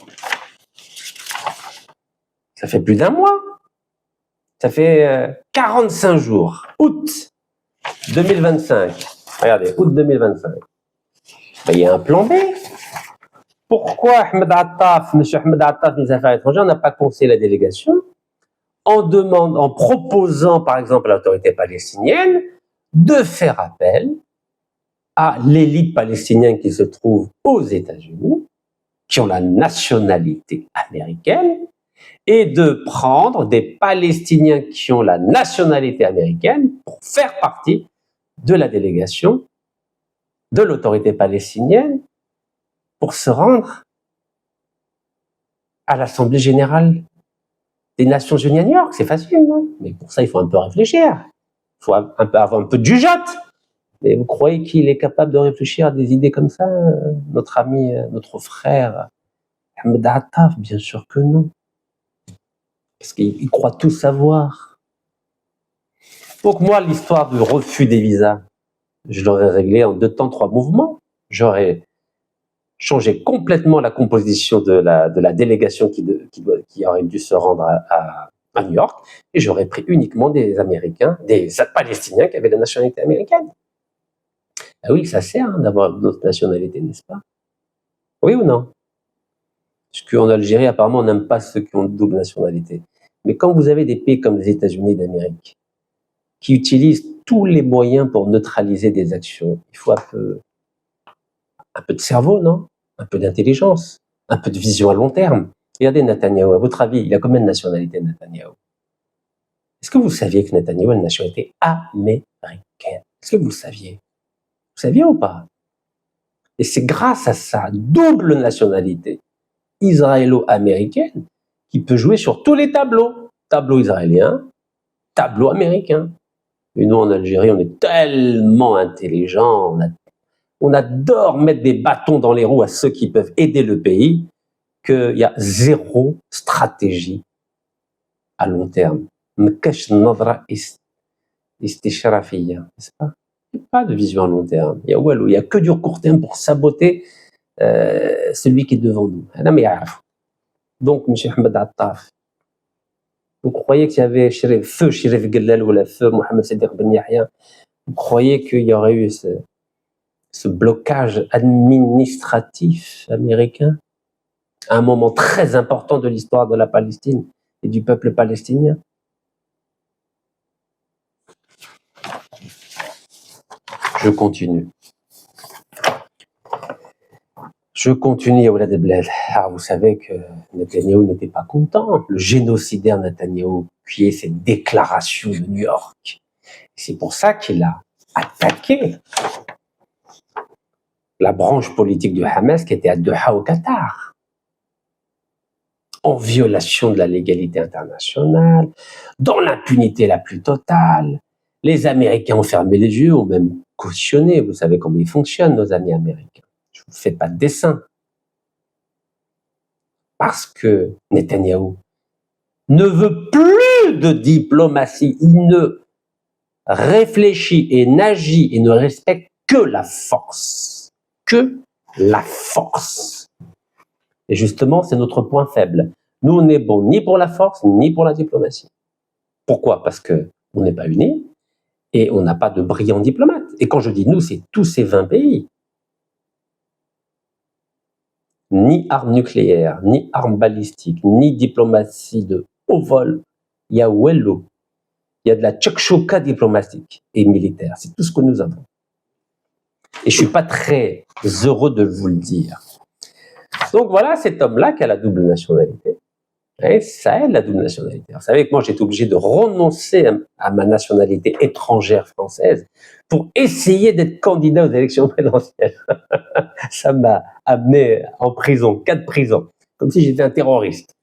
Ça fait plus d'un mois. Ça fait 45 jours. Août 2025. Regardez, août 2025. Ben, il y a un plan B. Pourquoi Ahmed Attaf, M. Ahmed Attaf, ministre des Affaires étrangères, n'a pas conseillé la délégation en proposant, par exemple, à l'autorité palestinienne de faire appel à l'élite palestinienne qui se trouve aux États-Unis, qui ont la nationalité américaine, et de prendre des Palestiniens qui ont la nationalité américaine pour faire partie de la délégation de l'autorité palestinienne pour se rendre à l'Assemblée générale des Nations Unies à New York. C'est facile, non? Mais pour ça, il faut un peu réfléchir. Il faut avoir un peu de jugeote. Mais vous croyez qu'il est capable de réfléchir à des idées comme ça, notre ami, notre frère Ahmed Attaf? Bien sûr que non. Parce qu'il croit tout savoir. Donc moi, l'histoire du refus des visas, je l'aurais réglé en 2 temps, 3 mouvements. J'aurais changé complètement la composition de la délégation qui aurait dû se rendre à New York, et j'aurais pris uniquement des Américains, des Palestiniens qui avaient la nationalité américaine. Ah oui, ça sert d'avoir une autre nationalité, n'est-ce pas? Oui ou non? Parce qu'en Algérie, apparemment, on n'aime pas ceux qui ont une double nationalité. Mais quand vous avez des pays comme les États-Unis d'Amérique, qui utilisent tous les moyens pour neutraliser des actions. Il faut un peu de cerveau, non? Un peu d'intelligence, un peu de vision à long terme. Regardez Netanyahou, à votre avis, il a combien de nationalités, Netanyahou? Est-ce que vous saviez que Netanyahou a une nationalité américaine? Est-ce que vous le saviez? Vous saviez ou pas? Et c'est grâce à sa double nationalité israélo-américaine qu'il peut jouer sur tous les tableaux. Tableau israélien, tableau américain. Et nous, en Algérie, on est tellement intelligents, on adore mettre des bâtons dans les roues à ceux qui peuvent aider le pays, qu'il y a zéro stratégie à long terme. N'est-ce pas? Pas de vision à long terme. Il y a que du court terme pour saboter celui qui est devant nous. Donc, M. Ahmed Attaf, vous croyez qu'il y avait feu Chérif Gellal ou la feu Mohamed Sadiq Ben Yahya? Vous croyez qu'il y aurait eu ce blocage administratif américain à un moment très important de l'histoire de la Palestine et du peuple palestinien? Je continue, Oulad Bled. Alors, vous savez que Netanyahou n'était pas content. Le génocidaire Netanyahou, qui est cette déclaration de New York. C'est pour ça qu'il a attaqué la branche politique du Hamas qui était à Doha au Qatar, en violation de la légalité internationale, dans l'impunité la plus totale. Les Américains ont fermé les yeux, ont même cautionné. Vous savez comment ils fonctionnent, nos amis américains. Je ne vous fais pas de dessin. Parce que Netanyahou ne veut plus de diplomatie. Il ne réfléchit et n'agit et ne respecte que la force. Que la force. Et justement, c'est notre point faible. Nous, on n'est bon ni pour la force, ni pour la diplomatie. Pourquoi? Parce qu'on n'est pas unis et on n'a pas de brillants diplomates. Et quand je dis nous, c'est tous ces 20 pays. Ni armes nucléaires, ni armes balistiques, ni diplomatie de haut vol. Il y a Wello. Il y a de la tchakchouka diplomatique et militaire. C'est tout ce que nous avons. Et je ne suis pas très heureux de vous le dire. Donc voilà cet homme-là qui a la double nationalité. Et ça aide la double nationalité. Vous savez que moi, j'étais obligé de renoncer à ma nationalité étrangère française pour essayer d'être candidat aux élections présidentielles. Ça m'a amené en prison, 4 prisons, comme si j'étais un terroriste.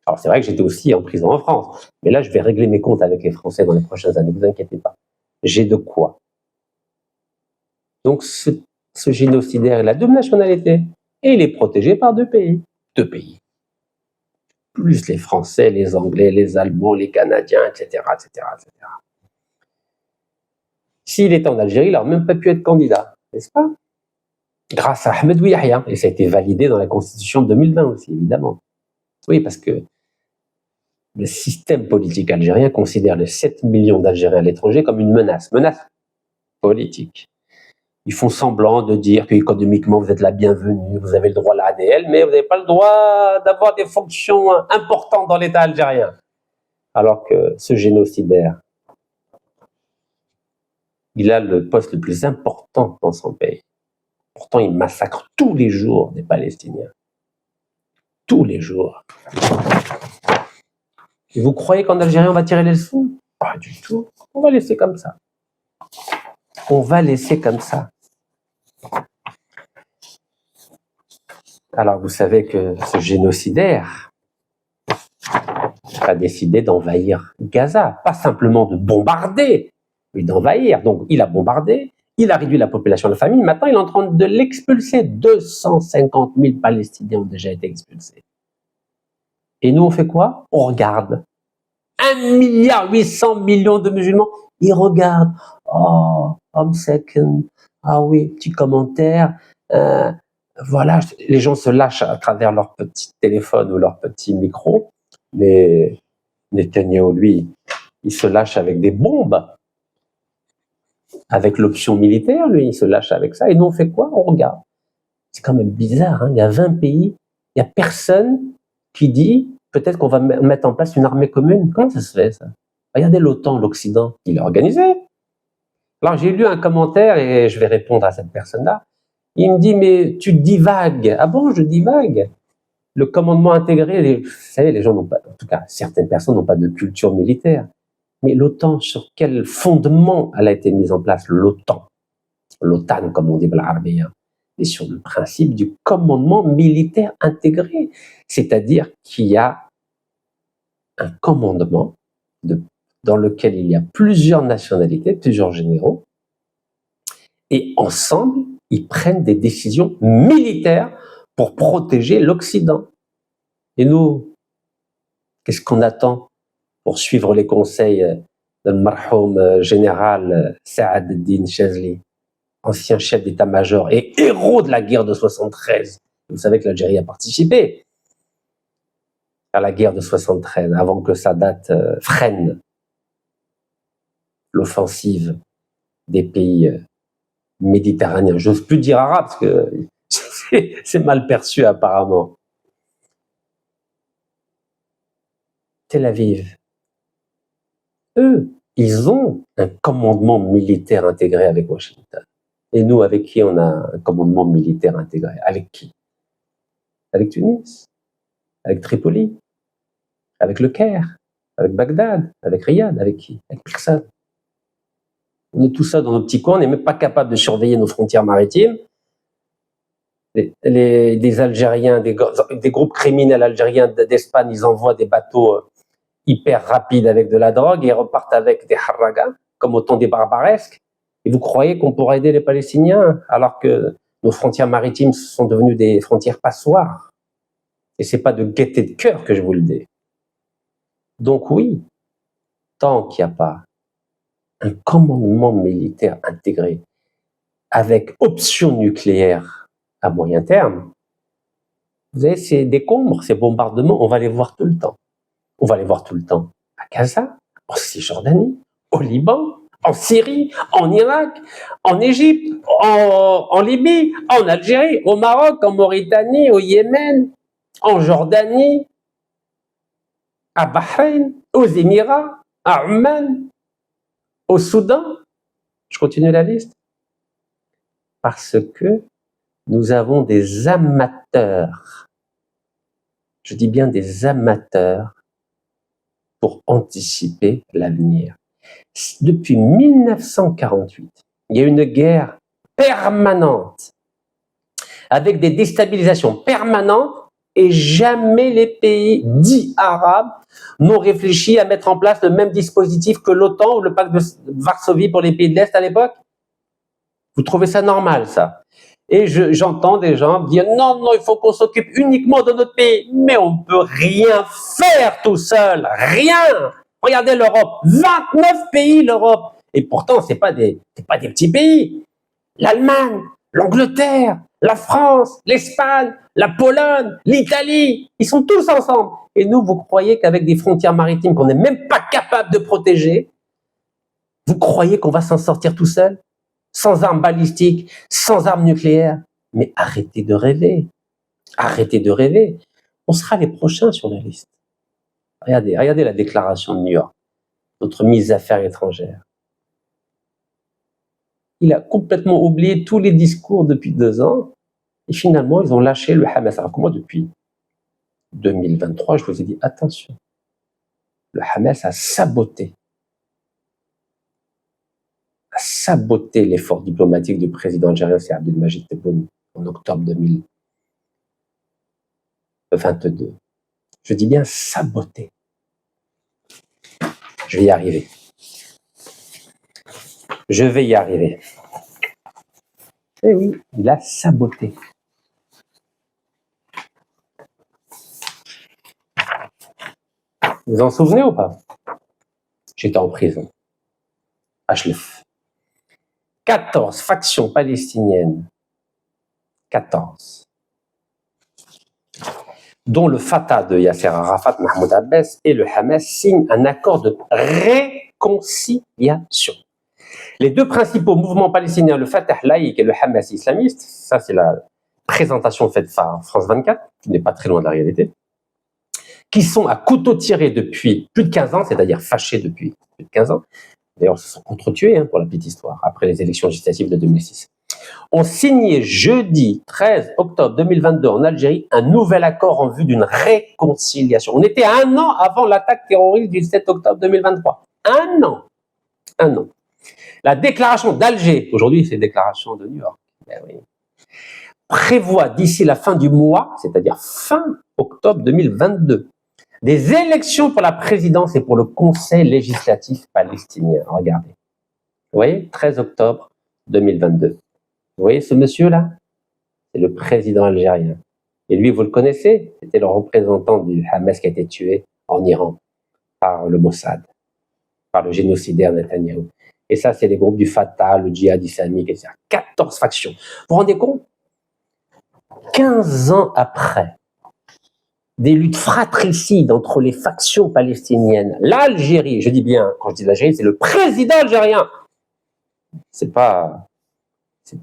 Alors c'est vrai que j'étais aussi en prison en France, mais là, je vais régler mes comptes avec les Français dans les prochaines années, ne vous inquiétez pas. J'ai de quoi. Donc ce génocidaire, il a double nationalité et il est protégé par 2 pays. 2 pays. Plus les Français, les Anglais, les Allemands, les Canadiens, etc., etc., etc. S'il était en Algérie, il n'aurait même pas pu être candidat, n'est-ce pas? Grâce à Ahmed Yahya, et ça a été validé dans la Constitution de 2020 aussi, évidemment. Oui, parce que le système politique algérien considère les 7 millions d'Algériens à l'étranger comme une menace politique. Ils font semblant de dire qu'économiquement, vous êtes la bienvenue, vous avez le droit à l'ADL, mais vous n'avez pas le droit d'avoir des fonctions importantes dans l'État algérien. Alors que ce génocidaire, il a le poste le plus important dans son pays. Pourtant, il massacre tous les jours des Palestiniens. Tous les jours. Et vous croyez qu'en Algérie, on va tirer les leçons? Pas du tout. On va laisser comme ça. On va laisser comme ça. Alors, vous savez que ce génocidaire a décidé d'envahir Gaza. Pas simplement de bombarder, mais d'envahir. Donc, il a bombardé, il a réduit la population de la famine. Maintenant, il est en train de l'expulser. 250 000 Palestiniens ont déjà été expulsés. Et nous, on fait quoi? On regarde. 1,8 milliard de musulmans, ils regardent. Oh, home second. Ah oui, petit commentaire. Voilà, les gens se lâchent à travers leur petit téléphone ou leur petit micro. Mais Netanyahou, lui, il se lâche avec des bombes. Avec l'option militaire, lui, il se lâche avec ça. Et nous, on fait quoi? On regarde. C'est quand même bizarre, hein? Il y a 20 pays, il n'y a personne qui dit peut-être qu'on va mettre en place une armée commune. Comment ça se fait, ça? Regardez l'OTAN, l'Occident, il est organisé. Alors j'ai lu un commentaire et je vais répondre à cette personne-là. Il me dit, mais tu divagues. Ah bon, je divague? Le commandement intégré, vous savez, les gens n'ont pas, en tout cas, certaines personnes n'ont pas de culture militaire. Mais l'OTAN, sur quel fondement elle a été mise en place? L'OTAN, comme on dit l'arabien, et sur le principe du commandement militaire intégré. C'est-à-dire qu'il y a un commandement dans lequel il y a plusieurs nationalités, plusieurs généraux, et ensemble, ils prennent des décisions militaires pour protéger l'Occident. Et nous, qu'est-ce qu'on attend pour suivre les conseils de marhoum général Saad Eddin Chazli, ancien chef d'état-major et héros de la guerre de 73. Vous savez que l'Algérie a participé à la guerre de 73, avant que Sadat freine l'offensive des pays méditerranéens. J'ose plus dire arabe parce que c'est mal perçu apparemment. Tel Aviv, eux, ils ont un commandement militaire intégré avec Washington. Et nous, avec qui on a un commandement militaire intégré? Avec qui? Avec Tunis, avec Tripoli, avec le Caire, avec Bagdad, avec Riyad, avec qui? Avec personne. On est tout ça dans nos petits coins, on n'est même pas capable de surveiller nos frontières maritimes. Des Algériens, des groupes criminels algériens d'Espagne, ils envoient des bateaux hyper rapides avec de la drogue et repartent avec des harragas, comme au temps des barbaresques. Et vous croyez qu'on pourra aider les Palestiniens alors que nos frontières maritimes sont devenues des frontières passoires? Et c'est pas de gaieté de cœur que je vous le dis. Donc oui, tant qu'il n'y a pas un commandement militaire intégré avec option nucléaire à moyen terme, vous savez, ces décombres, ces bombardements, on va les voir tout le temps. On va les voir tout le temps à Gaza, en Cisjordanie, au Liban, en Syrie, en Irak, en Égypte, en Libye, en Algérie, au Maroc, en Mauritanie, au Yémen, en Jordanie, à Bahreïn, aux Émirats, à Oman, au Soudan. Je continue la liste. Parce que nous avons des amateurs, je dis bien des amateurs, pour anticiper l'avenir. Depuis 1948, il y a une guerre permanente, avec des déstabilisations permanentes, et jamais les pays dits arabes n'ont réfléchi à mettre en place le même dispositif que l'OTAN ou le pacte de Varsovie pour les pays de l'Est à l'époque. Vous trouvez ça normal, ça? Et j'entends des gens dire non, il faut qu'on s'occupe uniquement de notre pays. Mais on ne peut rien faire tout seul, rien. Regardez l'Europe, 29 pays l'Europe. Et pourtant, c'est pas des petits pays. L'Allemagne, l'Angleterre, la France, l'Espagne, la Pologne, l'Italie, ils sont tous ensemble. Et nous, vous croyez qu'avec des frontières maritimes qu'on n'est même pas capable de protéger, vous croyez qu'on va s'en sortir tout seul? Sans armes balistiques, sans armes nucléaires? Mais arrêtez de rêver. Arrêtez de rêver. On sera les prochains sur la liste. Regardez la déclaration de New York, notre ministre des Affaires étrangères. Il a complètement oublié tous les discours depuis 2 ans et finalement, ils ont lâché le Hamas. Alors que moi, depuis 2023, je vous ai dit, attention, le Hamas a saboté l'effort diplomatique du président algérien, c'est Abdelmajid Tebboune, en octobre 2022. Je dis bien saboté. Je vais y arriver. Je vais y arriver. Eh oui, il a saboté. Vous vous en souvenez ou pas? J'étais en prison. Achlef. 14 factions palestiniennes. 14. Dont le Fatah de Yasser Arafat, Mahmoud Abbas et le Hamas signent un accord de réconciliation. Les deux principaux mouvements palestiniens, le Fatah laïque et le Hamas islamiste, ça c'est la présentation faite par France 24, qui n'est pas très loin de la réalité, qui sont à couteau tiré depuis plus de 15 ans, c'est-à-dire fâchés depuis plus de 15 ans, d'ailleurs, ils se sont entretués pour la petite histoire, après les élections législatives de 2006, ont signé jeudi 13 octobre 2022 en Algérie un nouvel accord en vue d'une réconciliation. On était 1 an avant l'attaque terroriste du 7 octobre 2023. 1 an. 1 an. La déclaration d'Alger, aujourd'hui c'est la déclaration de New York, ben oui, prévoit d'ici la fin du mois, c'est-à-dire fin octobre 2022, des élections pour la présidence et pour le conseil législatif palestinien. Regardez. Vous voyez, 13 octobre 2022. Vous voyez ce monsieur-là? C'est le président algérien. Et lui, vous le connaissez, c'était le représentant du Hamas qui a été tué en Iran par le Mossad, par le génocidaire Netanyahou. Et ça, c'est les groupes du Fatah, le djihad islamique, etc. 14 factions. Vous vous rendez compte? 15 ans après, des luttes fratricides entre les factions palestiniennes, l'Algérie, je dis bien, quand je dis l'Algérie, c'est le président algérien. C'est pas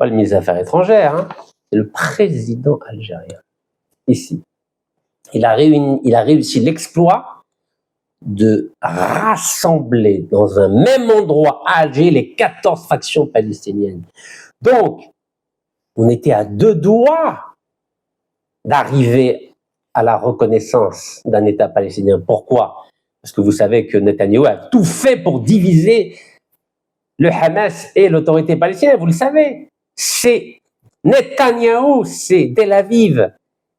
le ministre des Affaires étrangères, c'est le président algérien. Ici. Il a réussi l'exploit de rassembler dans un même endroit à Alger les 14 factions palestiniennes. Donc, on était à 2 doigts d'arriver à la reconnaissance d'un État palestinien. Pourquoi? Parce que vous savez que Netanyahou a tout fait pour diviser le Hamas et l'autorité palestinienne, vous le savez. C'est Netanyahou, c'est Tel Aviv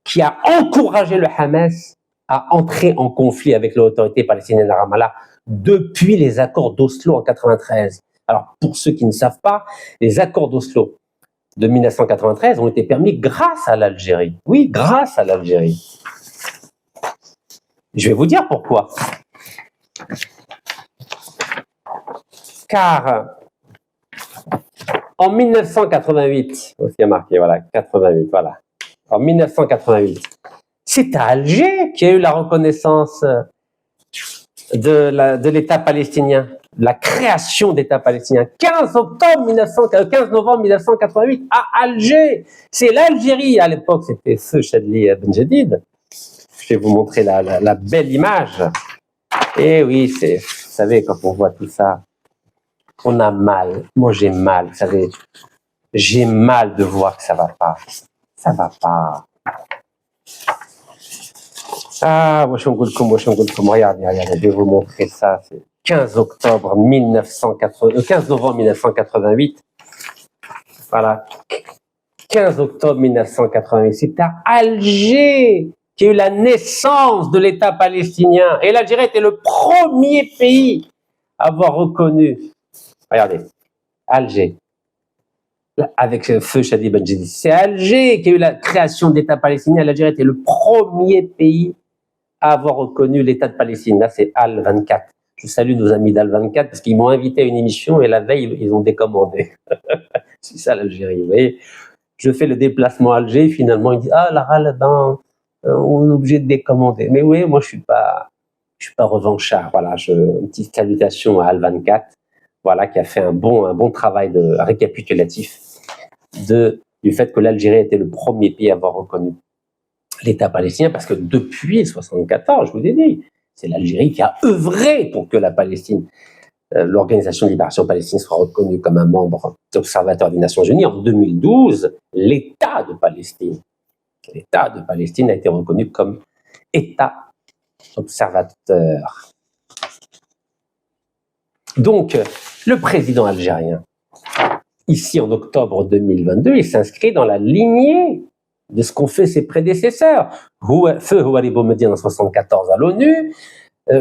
qui a encouragé le Hamas à entrer en conflit avec l'autorité palestinienne à Ramallah depuis les accords d'Oslo en 93. Alors, pour ceux qui ne savent pas, les accords d'Oslo de 1993 ont été permis grâce à l'Algérie. Oui, grâce à l'Algérie. Je vais vous dire pourquoi. Car en 1988, aussi a marqué, voilà, 88, voilà. En 1988, c'est à Alger qu'il y a eu la reconnaissance de l'État palestinien, la création d'État palestinien. 15 novembre 1988, à Alger. C'est l'Algérie, à l'époque, c'était feu Chadli Ben Jedid. Je vais vous montrer la belle image. Et oui, vous savez, quand on voit tout ça, on a mal. Moi, j'ai mal, vous savez. J'ai mal de voir que ça va pas. Ça va pas. Ah, regardez, je vais vous montrer ça. C'est 15 novembre 1988. Voilà. 15 octobre 1988. C'est à Alger qu'il y a eu la naissance de l'État palestinien. Et l'Algérie était le premier pays à avoir reconnu. Regardez, Alger. Avec feu Chadli Ben Jedid. C'est Alger qui a eu la création de l'État palestinien. L'Algérie était le premier pays à avoir reconnu l'État de Palestine. Là, c'est Al 24. Je salue nos amis d'Al 24 parce qu'ils m'ont invité à une émission et la veille, ils ont décommandé. C'est ça l'Algérie, vous voyez. Je fais le déplacement à Alger, finalement, ils disent « Ah, Lara, là-bas, on est obligé de décommander. » Mais oui, moi, je suis pas revanchard. Voilà, une petite salutation à Al 24, voilà, qui a fait un bon travail de récapitulatif du fait que l'Algérie était le premier pays à avoir reconnu l'État palestinien, parce que depuis 1974, je vous ai dit, c'est l'Algérie qui a œuvré pour que la Palestine, l'Organisation de libération palestinienne, soit reconnue comme un membre observateur des Nations Unies. En 2012, l'État de Palestine a été reconnu comme État observateur. Donc, le président algérien, ici en octobre 2022, il s'inscrit dans la lignée de ce qu'ont fait ses prédécesseurs. Feu Houari Boumediene en 1974 à l'ONU,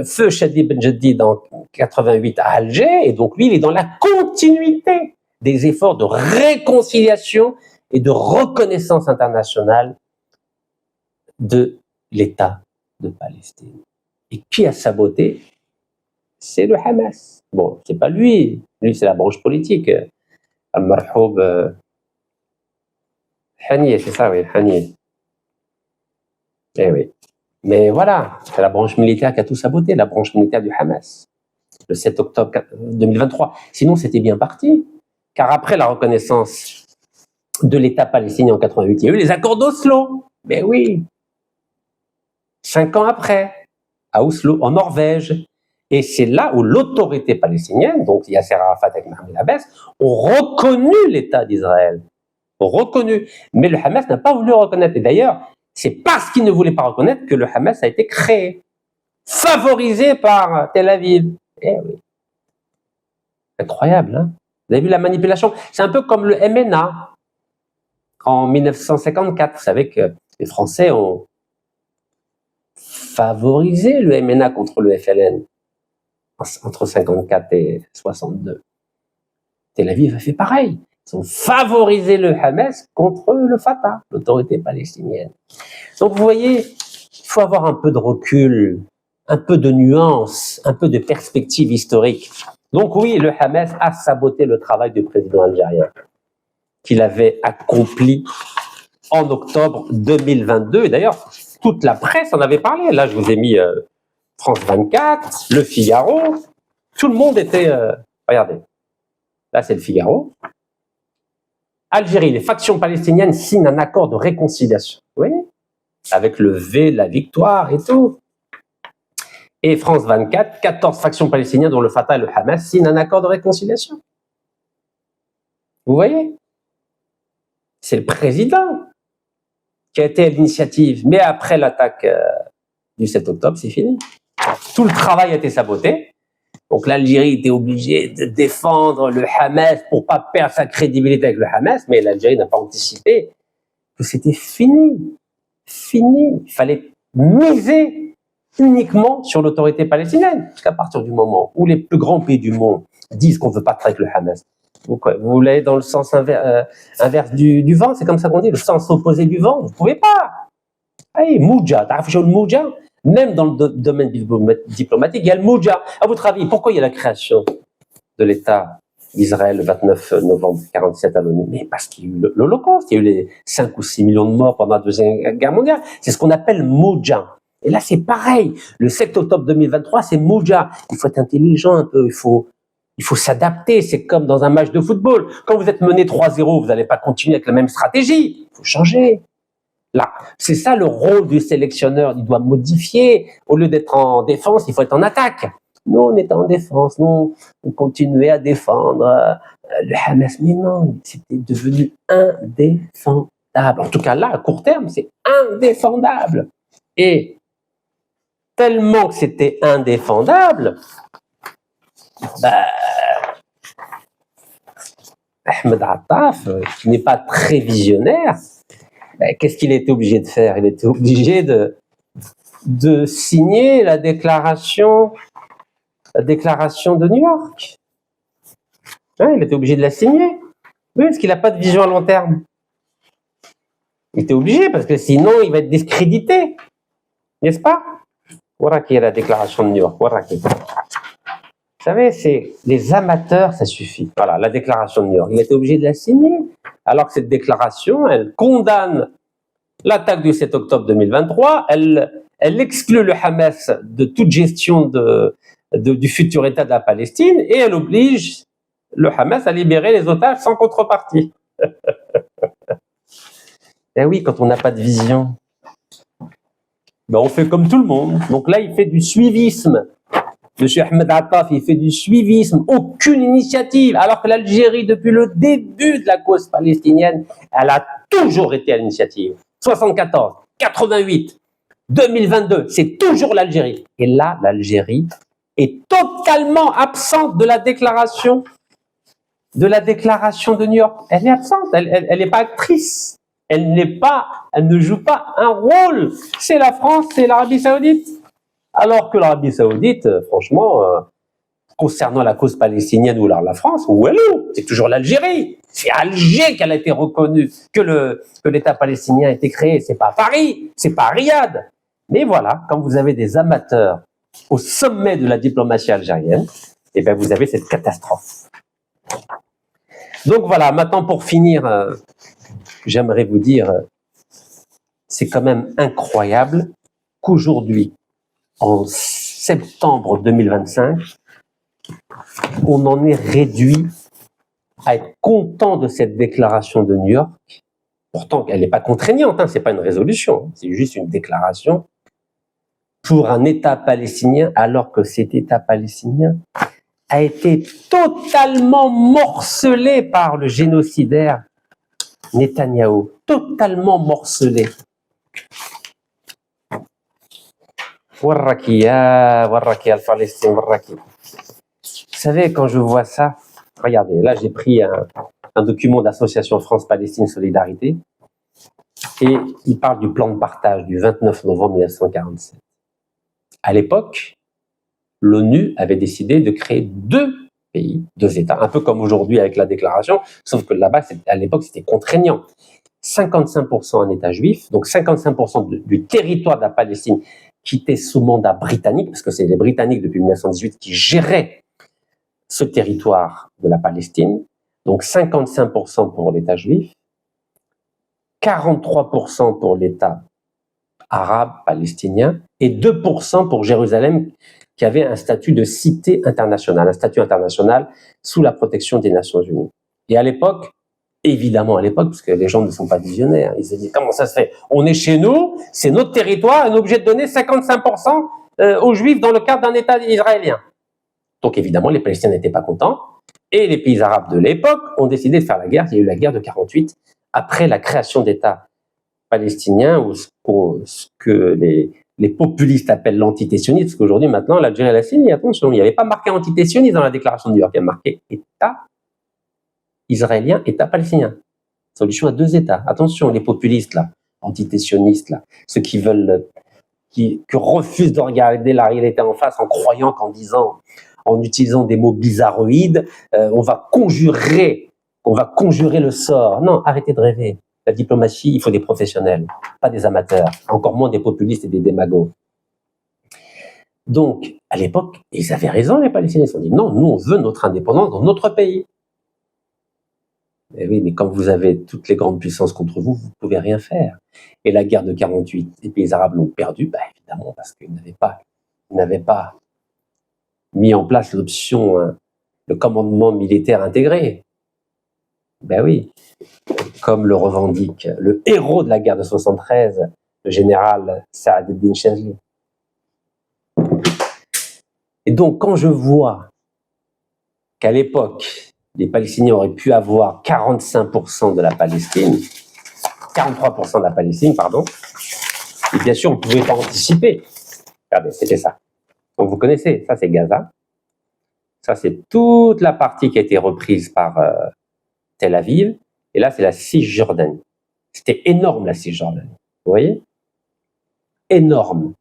feu Chadli Ben Jedid en 88 à Alger, et donc lui, il est dans la continuité des efforts de réconciliation et de reconnaissance internationale de l'État de Palestine. Et qui a saboté? C'est le Hamas. Bon, c'est pas lui c'est la branche politique. Al-Marhoub Haniyeh, c'est ça, oui, Haniyeh. Eh oui. Mais voilà, c'est la branche militaire qui a tout saboté, la branche militaire du Hamas, le 7 octobre 2023. Sinon, c'était bien parti. Car après la reconnaissance de l'État palestinien en 88, il y a eu les accords d'Oslo. Mais oui. 5 ans après, à Oslo, en Norvège. Et c'est là où l'autorité palestinienne, donc Yasser Arafat avec Mahmoud Abbas, ont reconnu l'État d'Israël. Ont reconnu. Mais le Hamas n'a pas voulu reconnaître. Et d'ailleurs, c'est parce qu'il ne voulait pas reconnaître que le Hamas a été créé, favorisé par Tel Aviv. Eh oui. Incroyable, hein? Vous avez vu la manipulation? C'est un peu comme le MNA en 1954. Vous savez que les Français ont favorisé le MNA contre le FLN entre 54 et 62. Tel Aviv a fait pareil. Ils ont favorisé le Hamas contre le Fatah, l'autorité palestinienne. Donc vous voyez, il faut avoir un peu de recul, un peu de nuance, un peu de perspective historique. Donc oui, le Hamas a saboté le travail du président algérien qu'il avait accompli en octobre 2022. Et d'ailleurs, toute la presse en avait parlé. Là, je vous ai mis France 24, Le Figaro. Tout le monde était... regardez, là c'est Le Figaro. Algérie, les factions palestiniennes signent un accord de réconciliation. Vous voyez, avec le V, la victoire et tout. Et France 24, 14 factions palestiniennes dont le Fatah et le Hamas signent un accord de réconciliation. Vous voyez? C'est le président qui a été à l'initiative. Mais après l'attaque du 7 octobre, c'est fini. Tout le travail a été saboté. Donc l'Algérie était obligée de défendre le Hamas pour pas perdre sa crédibilité avec le Hamas, mais l'Algérie n'a pas anticipé que c'était fini. Fini. Il fallait miser uniquement sur l'autorité palestinienne. Parce qu'à partir du moment où les plus grands pays du monde disent qu'on ne veut pas travailler avec le Hamas, vous voulez dans le sens inverse du vent, c'est comme ça qu'on dit, le sens opposé du vent, vous ne pouvez pas. Hey, Mouja, t'as le Mouja? Même dans le domaine diplomatique, il y a le Mouja. À votre avis, pourquoi il y a la création de l'État d'Israël le 29 novembre 1947 à l'ONU? Mais parce qu'il y a eu l'Holocauste, il y a eu les 5 ou 6 millions de morts pendant la Deuxième Guerre mondiale. C'est ce qu'on appelle Mouja. Et là, c'est pareil. Le 7 octobre 2023, c'est Mouja. Il faut être intelligent un peu, il faut s'adapter. C'est comme dans un match de football. Quand vous êtes mené 3-0, vous n'allez pas continuer avec la même stratégie. Il faut changer. Là, c'est ça le rôle du sélectionneur. Il doit modifier. Au lieu d'être en défense, il faut être en attaque. Nous, on est en défense. Nous, on continuait à défendre le Hamas. Mais non, c'était devenu indéfendable. En tout cas, là, à court terme, c'est indéfendable. Et tellement que c'était indéfendable, Ahmed Attaf, qui n'est pas très visionnaire, qu'est-ce qu'il était obligé de faire? Il était obligé de signer la déclaration de New York. Hein, il était obligé de la signer. Oui, parce qu'il n'a pas de vision à long terme. Il était obligé, parce que sinon, il va être discrédité. N'est-ce pas? Voilà qui est la déclaration de New York. Voilà qui est. Vous savez, c'est les amateurs, ça suffit. Voilà, la déclaration de New York. Il était obligé de la signer. Alors que cette déclaration, elle condamne l'attaque du 7 octobre 2023, elle exclut le Hamas de toute gestion du futur État de la Palestine et elle oblige le Hamas à libérer les otages sans contrepartie. Eh oui, quand on n'a pas de vision, on fait comme tout le monde. Donc là, il fait du suivisme. Monsieur Ahmed Attaf, il fait du suivisme, aucune initiative, alors que l'Algérie, depuis le début de la cause palestinienne, elle a toujours été à l'initiative. 74, 88, 2022, c'est toujours l'Algérie. Et là, l'Algérie est totalement absente de la déclaration de New York. Elle est absente, elle n'est pas actrice. Elle ne joue pas un rôle. C'est la France, c'est l'Arabie Saoudite. Alors que l'Arabie Saoudite, franchement, concernant la cause palestinienne ou la France, où elle est? C'est toujours l'Algérie. C'est à Alger qu'elle a été reconnue, que l'État palestinien a été créé. C'est pas Paris, c'est pas Riyad. Mais voilà, quand vous avez des amateurs au sommet de la diplomatie algérienne, eh bien vous avez cette catastrophe. Donc voilà, maintenant pour finir, j'aimerais vous dire, c'est quand même incroyable qu'aujourd'hui, en septembre 2025, on en est réduit à être content de cette déclaration de New York. Pourtant, elle n'est pas contraignante, hein, c'est pas une résolution, c'est juste une déclaration. pour un État palestinien, alors que cet État palestinien a été totalement morcelé par le génocidaire Netanyahou, totalement morcelé. Warraki, warraki al-Palestine, warraki. Vous savez, quand je vois ça, regardez, là j'ai pris un document d'association France-Palestine Solidarité et il parle du plan de partage du 29 novembre 1947. À l'époque, l'ONU avait décidé de créer deux pays, deux États, un peu comme aujourd'hui avec la déclaration, sauf que là-bas, à l'époque, c'était contraignant. 55% un État juif, donc 55% du territoire de la Palestine qui était sous mandat britannique, parce que c'est les Britanniques depuis 1918 qui géraient ce territoire de la Palestine, donc 55% pour l'État juif, 43% pour l'État arabe palestinien et 2% pour Jérusalem qui avait un statut de cité internationale, un statut international sous la protection des Nations Unies. Et à l'époque, évidemment à l'époque, parce que les gens ne sont pas visionnaires, ils se disent comment ça se fait? On est chez nous, c'est notre territoire, on est obligé de donner 55% aux Juifs dans le cadre d'un État israélien. Donc évidemment, les Palestiniens n'étaient pas contents, et les pays arabes de l'époque ont décidé de faire la guerre. Il y a eu la guerre de 48, après la création d'États palestiniens, ou ce que les populistes appellent l'antitétionnisme, parce qu'aujourd'hui, maintenant, l'Algérie l'a signé, attention, il n'y avait pas marqué antitétionnisme dans la déclaration de New York, il y a marqué État israélien, État palestinien. Solution à deux États. Attention, les populistes, là, antitétionnistes, là, ceux qui veulent, qui refusent de regarder la réalité en face en croyant qu'en disant, en utilisant des mots bizarroïdes, on va conjurer le sort. Non, arrêtez de rêver. La diplomatie, il faut des professionnels, pas des amateurs, encore moins des populistes et des démagogues. Donc, à l'époque, ils avaient raison, les Palestiniens. Ils se sont dit, non, nous, on veut notre indépendance dans notre pays. Et oui, mais quand vous avez toutes les grandes puissances contre vous, vous ne pouvez rien faire. Et la guerre de 48, les pays arabes l'ont perdue, évidemment, parce qu'ils n'avaient pas mis en place l'option, le commandement militaire intégré. Oui, comme le revendique le héros de la guerre de 73, le général Saad Eddin Chazli. Et donc, quand je vois qu'à l'époque, les Palestiniens auraient pu avoir 45% de la Palestine, 43% de la Palestine, pardon, et bien sûr, on ne pouvait pas anticiper. Regardez, c'était ça. Donc, vous connaissez, ça c'est Gaza. Ça, c'est toute la partie qui a été reprise par Tel Aviv. Et là, c'est la Cisjordanie. C'était énorme, la Cisjordanie. Vous voyez? Énorme.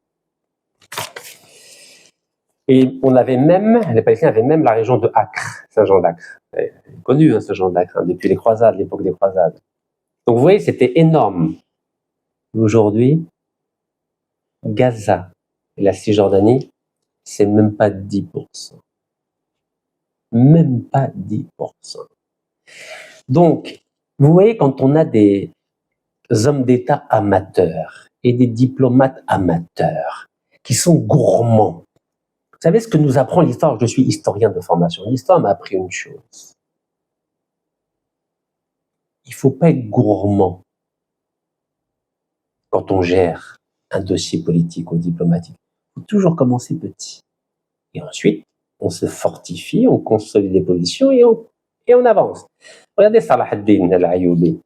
Et on avait même, les Palestiniens avaient même la région de Acre, Saint-Jean d'Acre. Connu, ce Jean d'Acre, depuis les croisades, l'époque des croisades. Donc, vous voyez, c'était énorme. Aujourd'hui, Gaza et la Cisjordanie, c'est même pas 10%. Même pas 10%. Donc, vous voyez, quand on a des hommes d'État amateurs et des diplomates amateurs qui sont gourmands, vous savez ce que nous apprend l'histoire? Je suis historien de formation. L'histoire m'a appris une chose. Il ne faut pas être gourmand quand on gère un dossier politique ou diplomatique. Il faut toujours commencer petit. Et ensuite, on se fortifie, on consolide les positions et on avance. Regardez Salah ad-Din al-Ayyubi.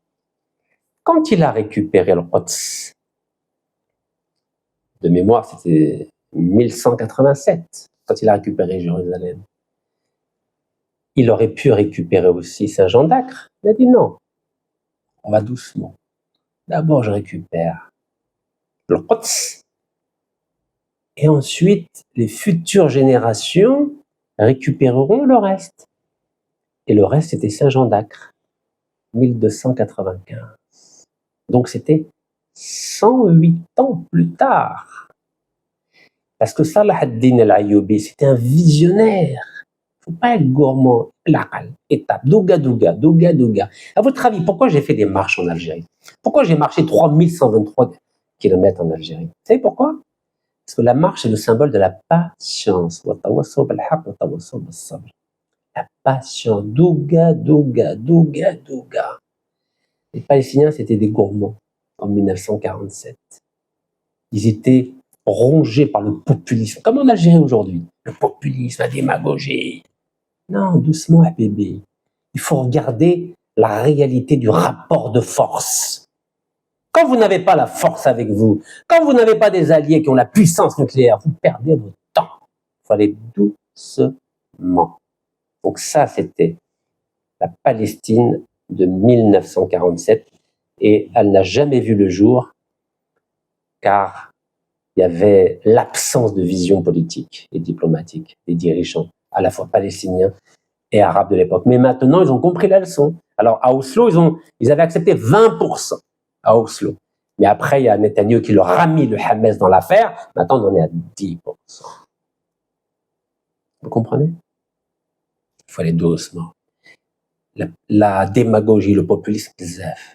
Quand il a récupéré le Quds, de mémoire, c'était 1187, quand il a récupéré Jérusalem, il aurait pu récupérer aussi Saint-Jean d'Acre. Il a dit non, on va doucement. D'abord, je récupère le Quds, et ensuite, les futures générations récupéreront le reste. Et le reste, c'était Saint-Jean d'Acre, 1295. Donc, c'était 108 ans plus tard. Parce que Salah ad-Din al-Ayyubi, c'était un visionnaire. Il ne faut pas être gourmand. L'aqal, étape, douga. À votre avis, pourquoi j'ai fait des marches en Algérie? Pourquoi j'ai marché 3123 km en Algérie? Vous savez pourquoi? Parce que la marche est le symbole de la patience. La patience. Douga. Les Palestiniens, c'était des gourmands en 1947. Ils étaient rongés par le populisme, comme en Algérie aujourd'hui. Le populisme, la démagogie. Non, doucement, bébé. Il faut regarder la réalité du rapport de force. Quand vous n'avez pas la force avec vous, quand vous n'avez pas des alliés qui ont la puissance nucléaire, vous perdez votre temps. Il faut aller doucement. Donc ça, c'était la Palestine de 1947 et elle n'a jamais vu le jour car il y avait l'absence de vision politique et diplomatique des dirigeants, à la fois palestiniens et arabes de l'époque. Mais maintenant, ils ont compris la leçon. Alors à Oslo, ils avaient accepté 20% à Oslo. Mais après, il y a Netanyahou qui leur a mis le Hamas dans l'affaire. Maintenant, on en est à 10%. Vous comprenez? Il faut aller doucement. La démagogie, le populisme, bzaf.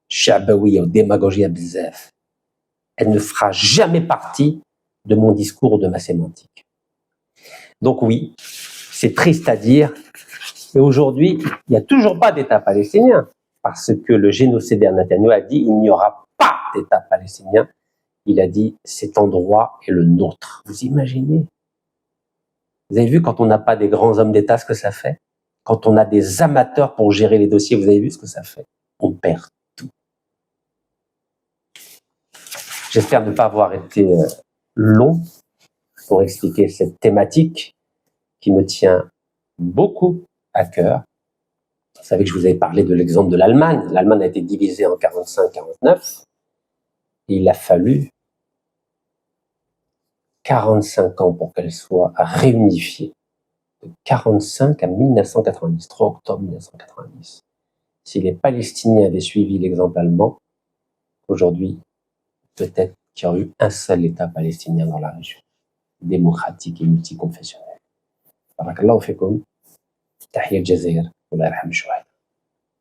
Shabawiya, démagogie, bzaf. Elle ne fera jamais partie de mon discours ou de ma sémantique. Donc oui, c'est triste à dire, mais aujourd'hui, il n'y a toujours pas d'État palestinien, parce que le génocidaire Netanyahou a dit il n'y aura pas d'État palestinien. Il a dit cet endroit est le nôtre. Vous imaginez? Vous avez vu quand on n'a pas des grands hommes d'État ce que ça fait? Quand on a des amateurs pour gérer les dossiers, vous avez vu ce que ça fait? On perd tout. J'espère ne pas avoir été long pour expliquer cette thématique qui me tient beaucoup à cœur. Vous savez que je vous avais parlé de l'exemple de l'Allemagne. L'Allemagne a été divisée en 45-49. Il a fallu 45 ans pour qu'elle soit réunifiée. De 45 à 1990, 3 octobre 1990. Si les Palestiniens avaient suivi l'exemple allemand, aujourd'hui, peut-être qu'il y aurait eu un seul État palestinien dans la région, démocratique et multiconfessionnel. Barakallahu fikum. Tahiyat Jazair. Allah yarham Chouaib.